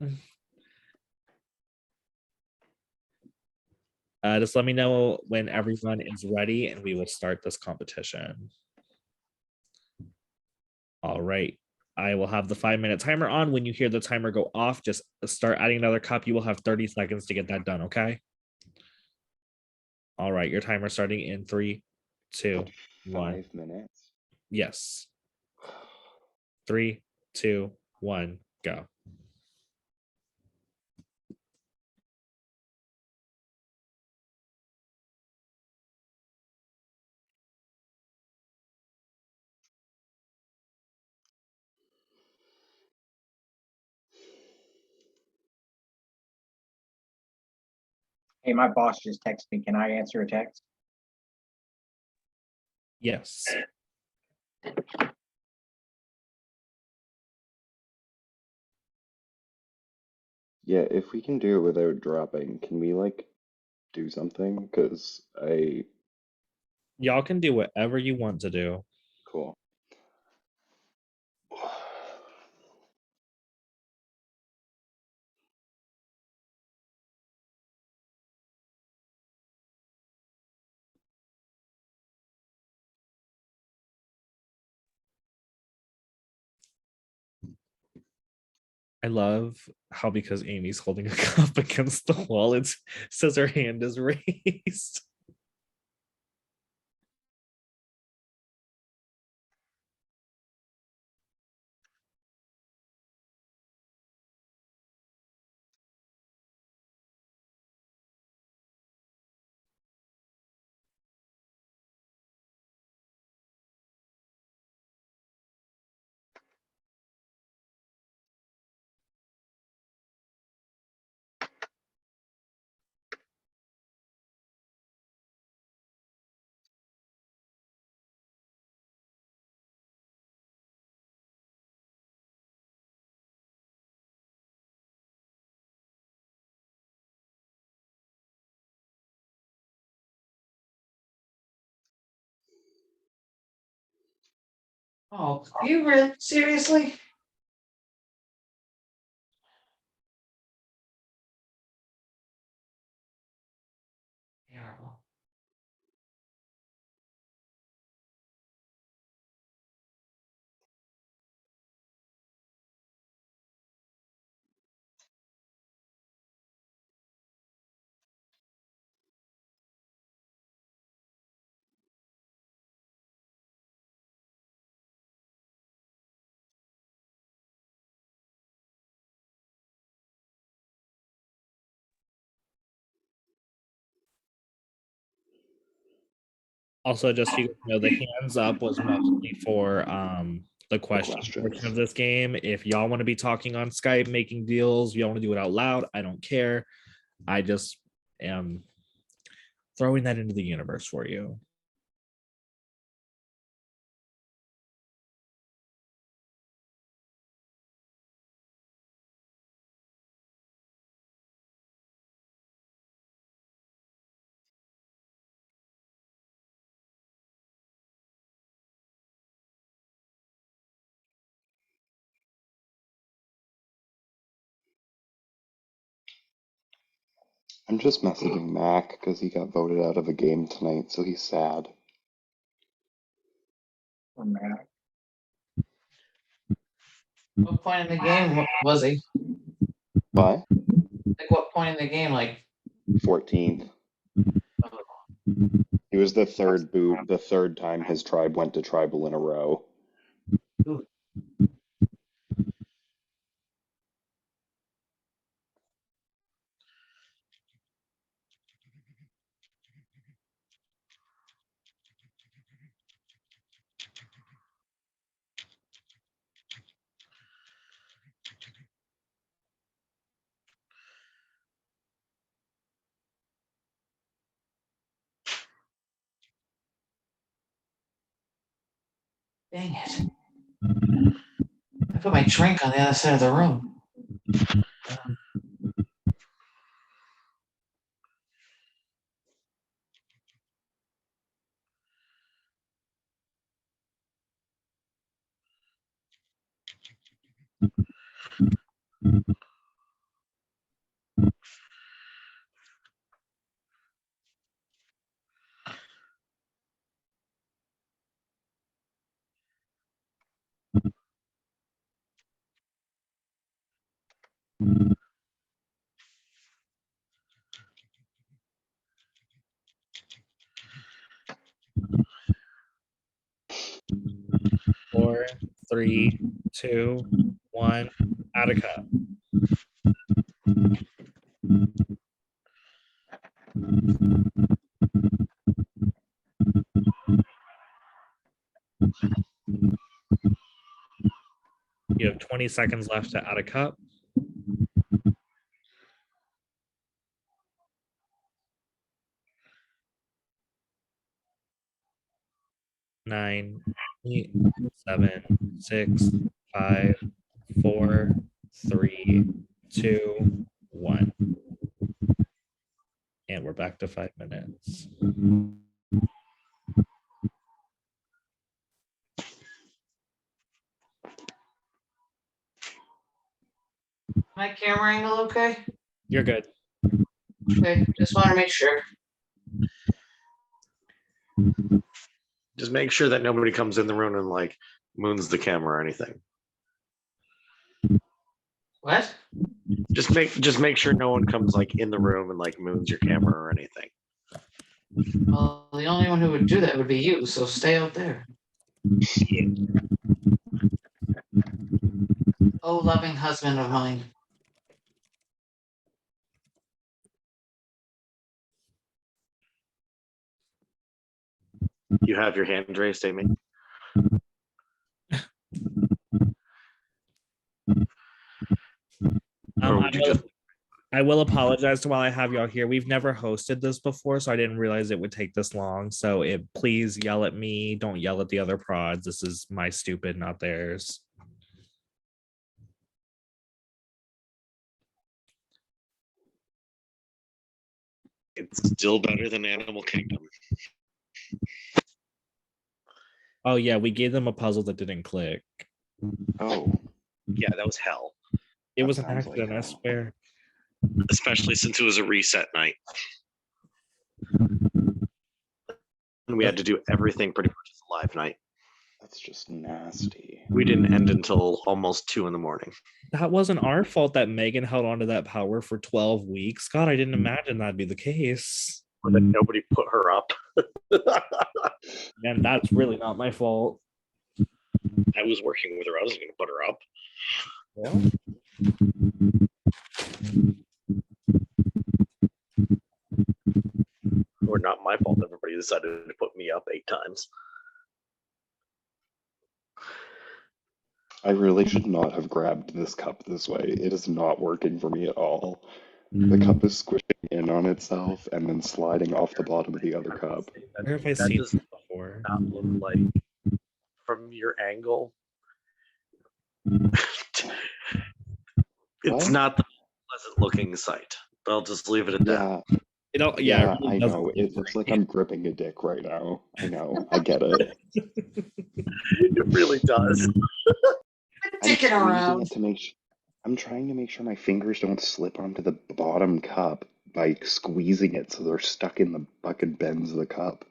just let me know when everyone is ready and we will start this competition. All right. I will have the 5-minute timer on. When you hear the timer go off, just start adding another cup. You will have 30 seconds to get that done, okay? All right, your timer starting in 3, 2, 1. 5 minutes. Yes. 3, 2, 1, go. Hey, my boss just texted me. Can I answer a text? Yes. Yeah, if we can do it without dropping, can we like do something? Because Y'all can do whatever you want to do. cool. I love how because Amy's holding a cup against the wall, it says her hand is raised. Oh, you really seriously? Terrible. Also, just so you know, the hands up was mostly for the question portion of questions. this game. If y'all want to be talking on Skype, making deals, y'all want to do it out loud, I don't care. I just am throwing that into the universe for you. I'm just messaging Mac because he got voted out of a game tonight, so he's sad. Or Matt? What point in the game was he? What? Like what point in the game? Like 14th. He was the third boot, the third time his tribe went to tribal in a row. ooh, dang it. I put my drink on the other side of the room. Four, three, two, one. Attica. You have 20 seconds left to add a cup. 9, 8, 7, 6, 5, 4, 3, 2, 1. And we're back to 5 minutes. My camera angle okay? You're good. Okay, just want to make sure. Just make sure that nobody comes in the room and like moons the camera or anything. What? Just make sure no one comes like in the room and like moons your camera or anything. Well, the only one who would do that would be you, so stay out there. Oh, loving husband of mine. You have your hand raised, Amy. Or would you just I will apologize to while I have y'all here. We've never hosted this before, so I didn't realize it would take this long. So please yell at me. Don't yell at the other prods. This is my stupid, not theirs. It's still better than Animal Kingdom. Oh yeah, we gave them a puzzle that didn't click. Oh, Yeah, that was hell. It That was an sounds like accident, I hell. swear. Especially since it was a reset night. And we had to do everything pretty much as a live night. That's just nasty. We didn't end until almost 2 a.m. That wasn't our fault that Megan held onto that power for 12 weeks. God, I didn't imagine that'd be the case. Or that nobody put her up. And that's really not my fault. I was working with her. I wasn't going to put her up. Yeah. Or not my fault. Everybody decided to put me up 8 times. I really should not have grabbed this cup this way. It is not working for me at all. The cup is squishing in on itself and then sliding off the bottom of the other cup. Where have I That seen does this before? not look like from your angle. It's What? not the pleasant looking sight. But I'll just leave it at that. Yeah, It all, yeah, it really I doesn't know. look It looks like great. I'm gripping a dick right now. I know. I get it. It really does. I'm Dicking squeezing around. it to make sure. I'm trying to make sure my fingers don't slip onto the bottom cup by squeezing it so they're stuck in the bucket bends of the cup.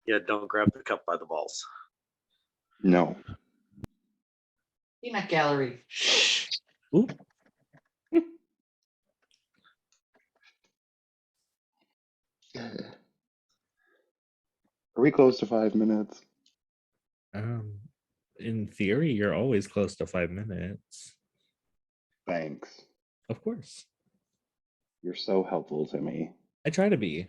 Yeah, don't grab the cup by the balls. No. Peanut gallery. Shh. Ooh. Are we close to 5 minutes? In theory, you're always close to 5 minutes. Thanks. Of course. You're so helpful to me. I try to be.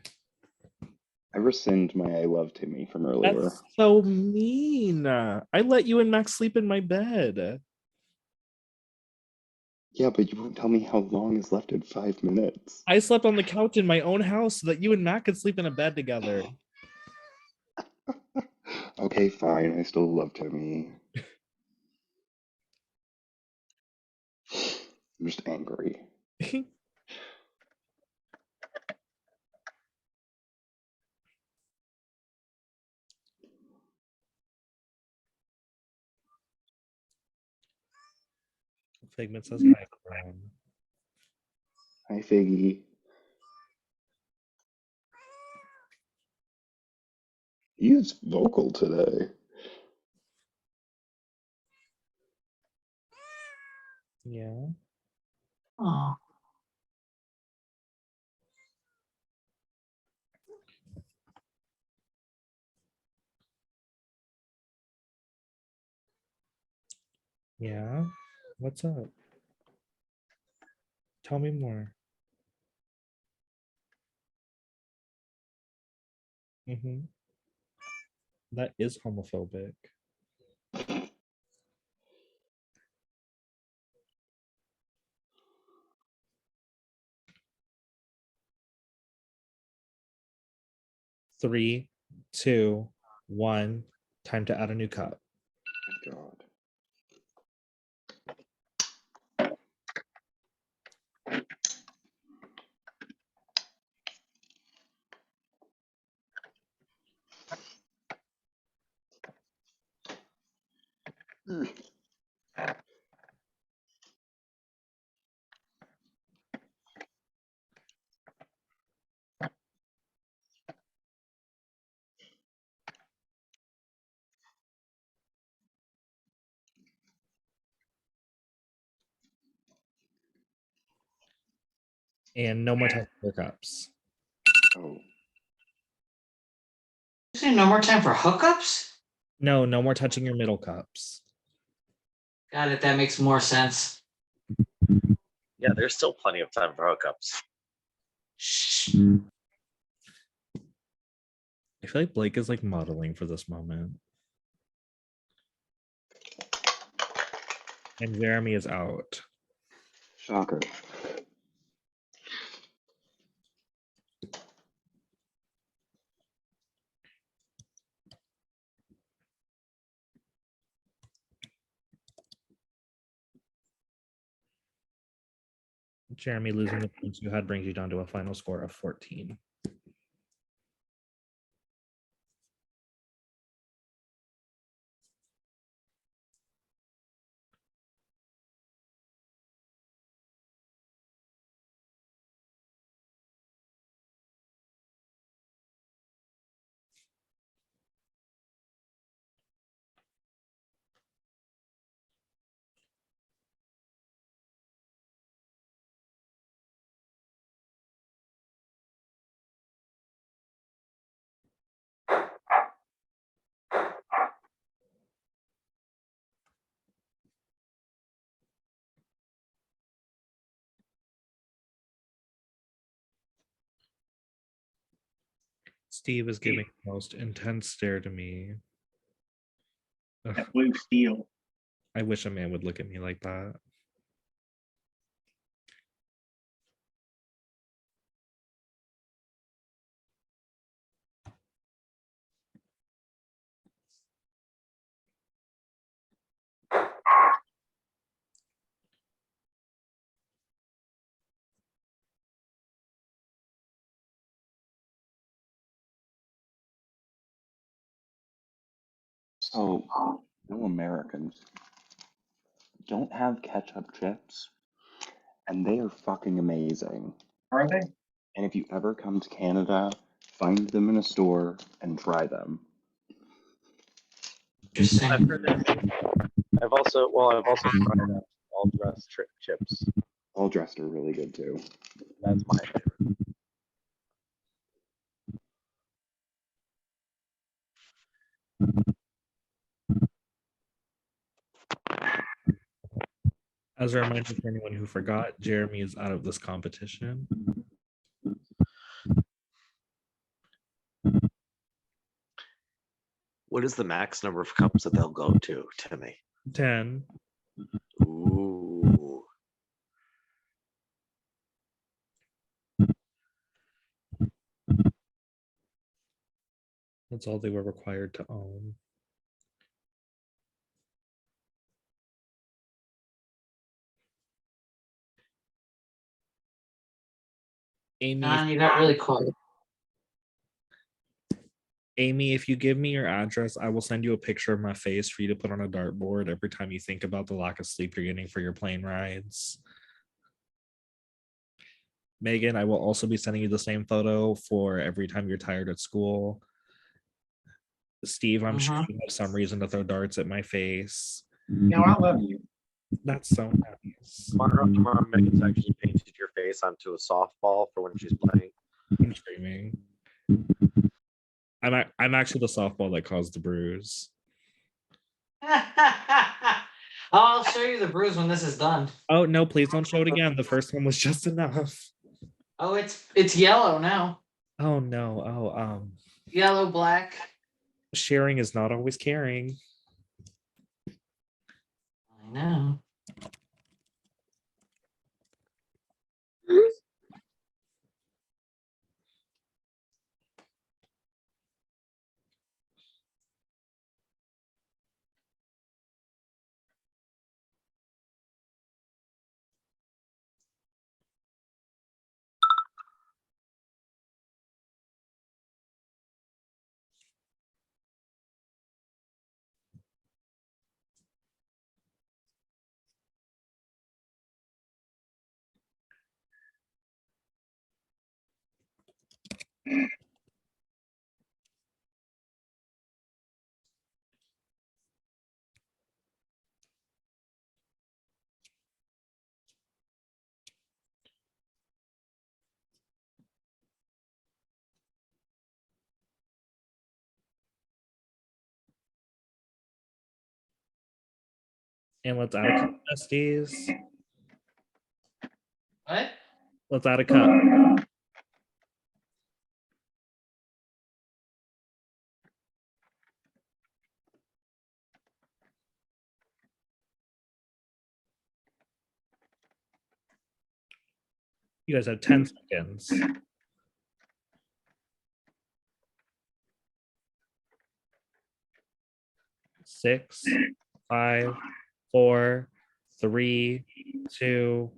I rescind my I love Timmy from earlier. That's so mean. I let you and Max sleep in my bed. Yeah, but you won't tell me how long is left in 5 minutes. I slept on the couch in my own house so that you and Matt could sleep in a bed together. Okay, fine. I still love Timmy. I'm just angry. Figment says hi. Everyone. Hi, Figgy. He is vocal today. Yeah. Oh. Yeah. What's up? Tell me more. That is homophobic. Three, two, one. Time to add a new cup. God. And no more time for cups. Oh. You say no more time for hookups? No, no more touching your middle cups. Got it. That makes more sense. Yeah, there's still plenty of time for hookups. Shh. I feel like Blake is like modeling for this moment. And Jeremy is out. Shocker. Jeremy losing the points you had brings you down to a final score of 14. Steve is giving the most intense stare to me. Ugh, That blue steel. I wish a man would look at me like that. So, no Americans don't have ketchup chips, and they are fucking amazing. Are they? And if you ever come to Canada, find them in a store and try them. Interesting. I've heard they're good. I've also tried all dressed chips. All dressed are really good too. That's my favorite. As a reminder for anyone who forgot, Jeremy is out of this competition. What is the max number of cups that they'll go to, Timmy? 10. Ooh. That's all they were required to own. Amy, John, you got really quiet. Amy, if you give me your address, I will send you a picture of my face for you to put on a dartboard every time you think about the lack of sleep you're getting for your plane rides. Megan, I will also be sending you the same photo for every time you're tired at school. Steve, I'm sure you have some reason to throw darts at my face. No, I love you. That's so nice. Tomorrow Megan's actually painted your face onto a softball for when she's playing. I'm screaming. I'm actually the softball that caused the bruise. I'll show you the bruise when this is done. Oh no, please don't show it again. The first one was just enough. Oh, it's yellow now. Oh no. Yellow, black. Sharing is not always caring. I know. And let's add a cup, besties. What? Let's add a cup. You guys have 10 seconds. 6, 5, 4, 3, 2,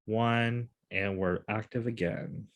1, and we're active again.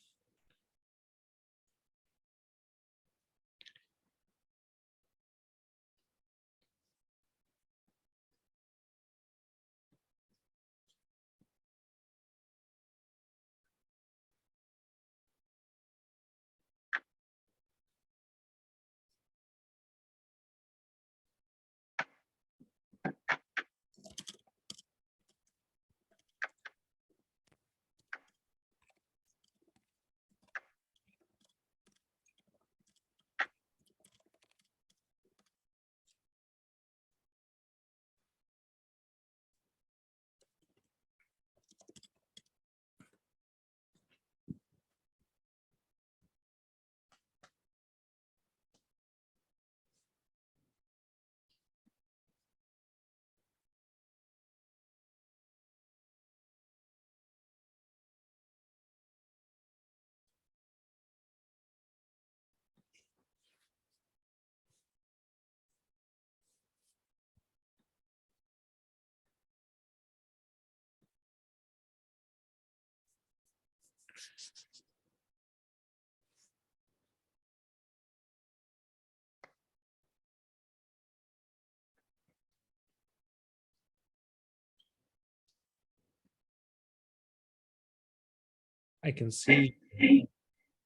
I can see.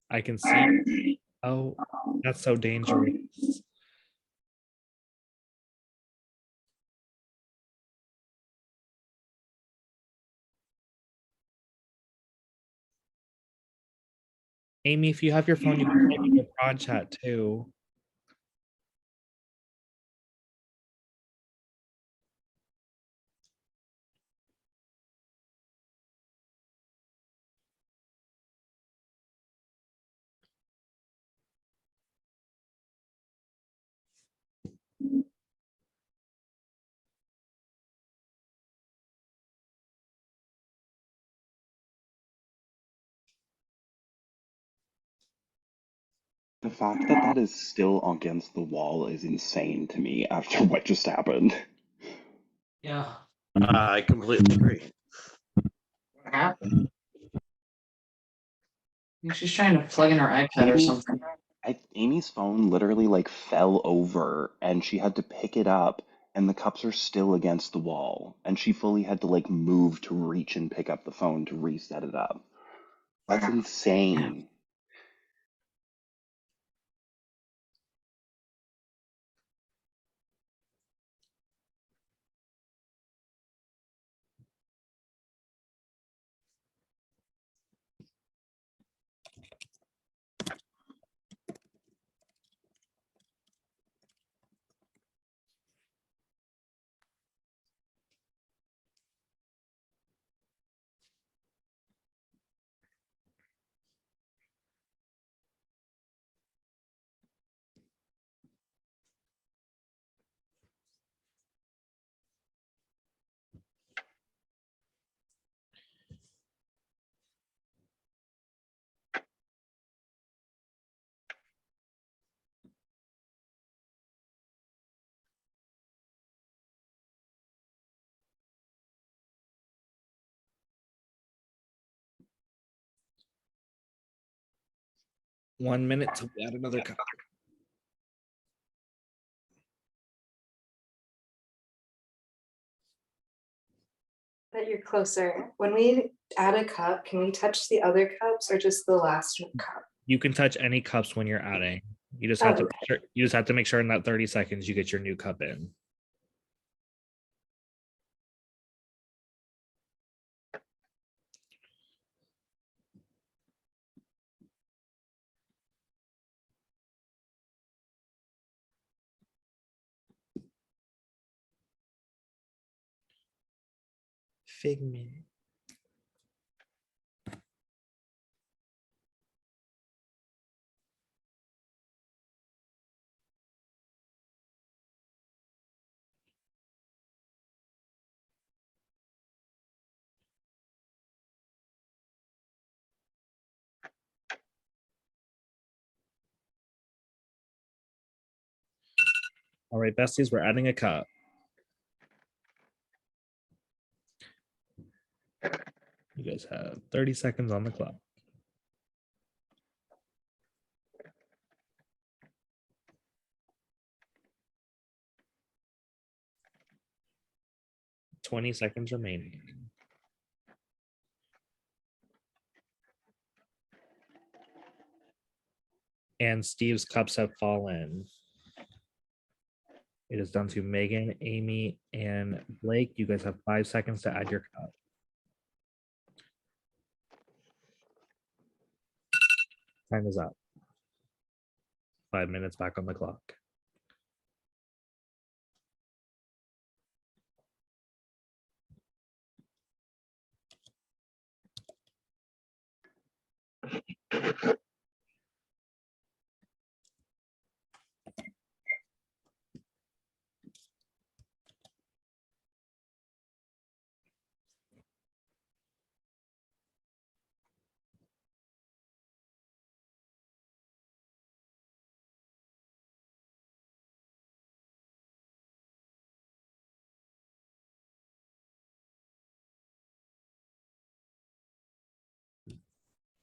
I can see. Oh, that's so dangerous. Amy, if you have your phone, you can type in your prod chat too. The fact that that is still against the wall is insane to me after what just happened. Yeah. I completely agree. What happened? I think she's trying to plug in her iPad or something. Amy's phone literally like fell over and she had to pick it up and the cups are still against the wall and she fully had to like move to reach and pick up the phone to reset it up. That's Wow. insane. One minute till we add another cup. But you're closer. When we add a cup, can we touch the other cups or just the last cup? You can touch any cups when you're adding. You just have Oh, to you just have to make sure in that 30 seconds you get your new cup in. Figment. All right, besties, we're adding a cup. You guys have 30 seconds on the clock. Twenty seconds remaining. And Steve's cups have fallen. It is down to Megan, Amy, and Blake. You guys have 5 seconds to add your cup. Time is up. 5 minutes back on the clock.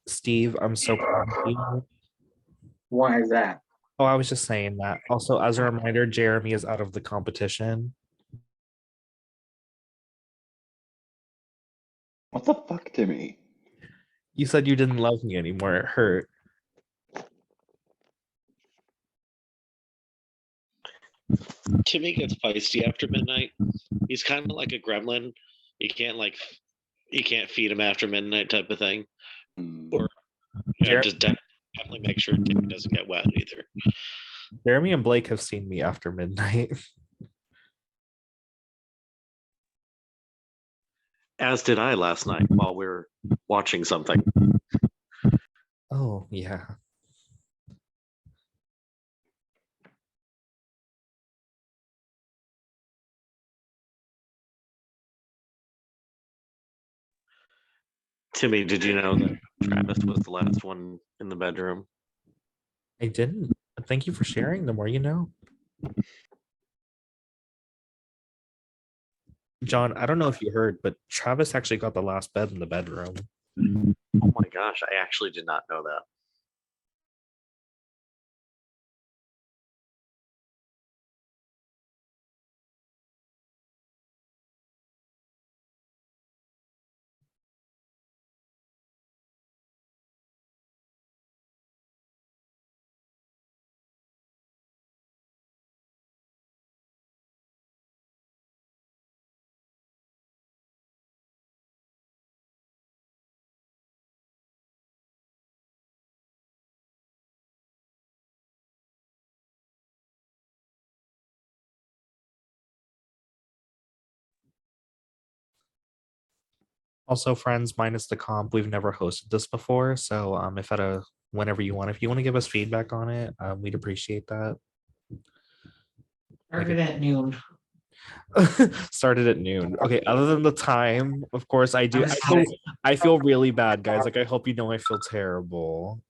Steve, I'm so proud of you. Why is that? Oh, I was just saying that. Also, as a reminder, Jeremy is out of the competition. What the fuck, Timmy? You said you didn't love me anymore. It hurt. Timmy gets feisty after midnight. He's kind of like a gremlin. You can't feed him after midnight type of thing. Or just definitely make sure Timmy doesn't get wet either. Jeremy and Blake have seen me after midnight. As did I last night while we were watching something. Oh, yeah. Timmy, did you know that Travis was the last one in the bedroom? I didn't. Thank you for sharing. The more you know. John, I don't know if you heard, but Travis actually got the last bed in the bedroom. Oh my gosh, I actually did not know that. Also, friends, minus the comp, we've never hosted this before. So if whenever you want, if you want to give us feedback on it, we'd appreciate that. Started at noon. Started at noon. Okay, other than the time, of course, I do. I'm I feel really bad, guys. Like, I hope you know I feel terrible.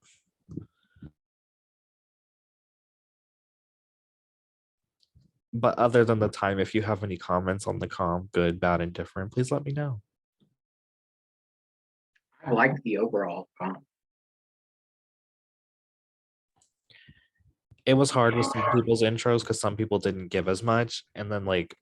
But other than the time, if you have any comments on the comp, good, bad, indifferent, please let me know. I like the overall comp. It was hard with some people's intros because some people didn't give as much. And then, like,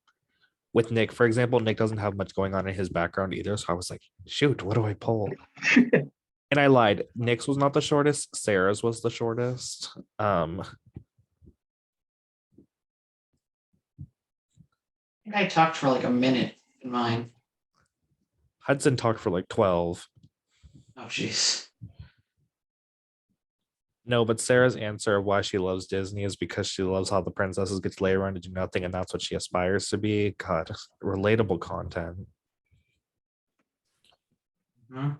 with Nick, for example, Nick doesn't have much going on in his background either. So I was like, shoot, what do I pull? And I lied. Nick's was not the shortest. Sarah's was the shortest. I talked for like a minute in mine. Hudson talked for like 12. Oh, jeez. No, but Sarah's answer of why she loves Disney is because she loves how the princesses get to lay around and do nothing, and that's what she aspires to be. God, relatable content. Mhm.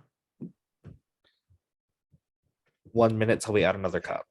1 minute till we add another cup.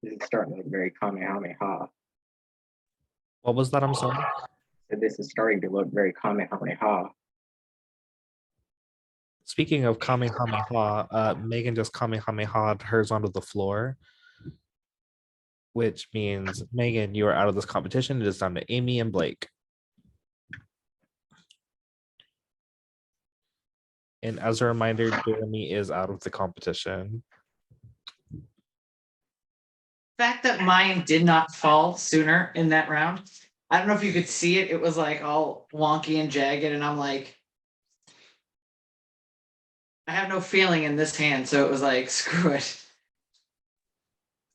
This is starting to look very Kamehameha. What was that? I'm sorry. So this is starting to look very Kamehameha. Speaking of Kamehameha, Megan just Kamehameha'd hers onto the floor, which means, Megan, you are out of this competition. It is down to Amy and Blake. And as a reminder, Jeremy is out of the competition. Fact that mine did not fall sooner in that round. I don't know if you could see it. It was like all wonky and jagged, and I'm like, I have no feeling in this hand, so it was like, screw it.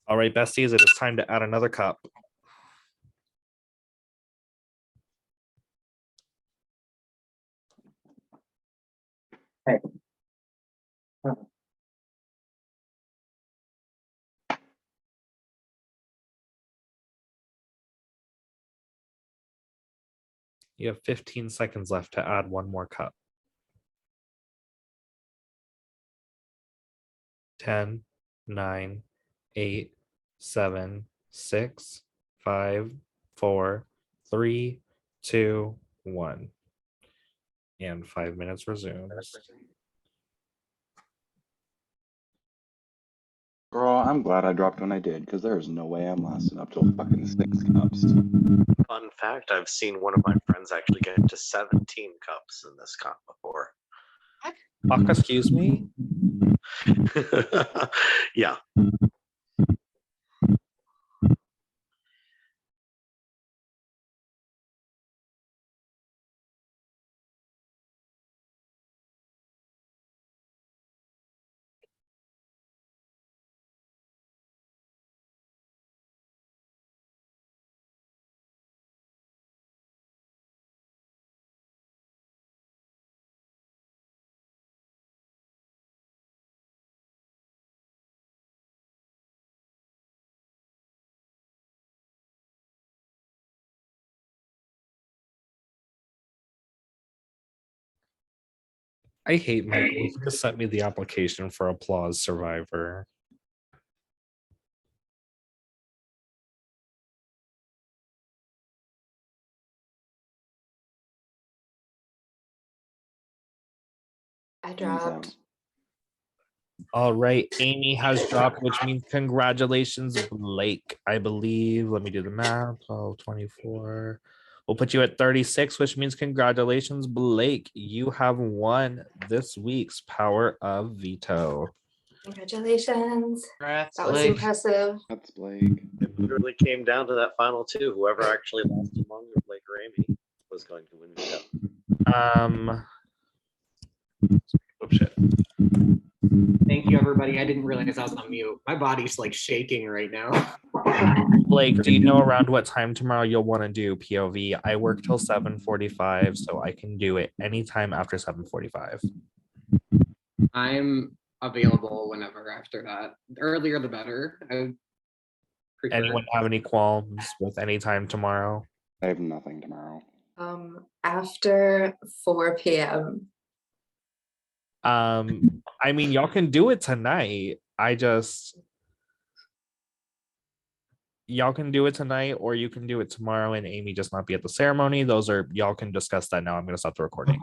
All right, besties, it is time to add another cup. Hey. You have 15 seconds left to add one more cup. 10, 9, 8, 7, 6, 5, 4, 3, 2, 1. And 5 minutes resumes. Girl, I'm glad I dropped when I did, because there's no way I'm lasting up till fucking 6 cups. Fun fact, I've seen one of my friends actually get to 17 cups in this comp before. Excuse me? Yeah. I hate Michael. He just sent me the application for Applause Survivor. I dropped. All right, Amy has dropped, which means congratulations, Blake. I believe, let me do the math, 12, 24. We'll put you at 36, which means congratulations, Blake. You have won this week's Power of Veto. Congratulations. Congrats, That was Blake. impressive. That's Blake. It literally came down to that final two. Whoever actually lasted longer, Blake or Amy, was going to win veto. Oh shit. Thank you, everybody. I didn't realize I was on mute. My body's like shaking right now. Blake, do you know around what time tomorrow you'll want to do POV? I work till 7:45, so I can do it anytime after 7:45. I'm available whenever after that. The earlier the better. I would prefer. Anyone have any qualms with any time tomorrow? I have nothing tomorrow. After 4 p.m. I mean, y'all can do it tonight. Y'all can do it tonight, or you can do it tomorrow and Amy just not be at the ceremony. Those are, y'all can discuss that now. I'm gonna stop the recording.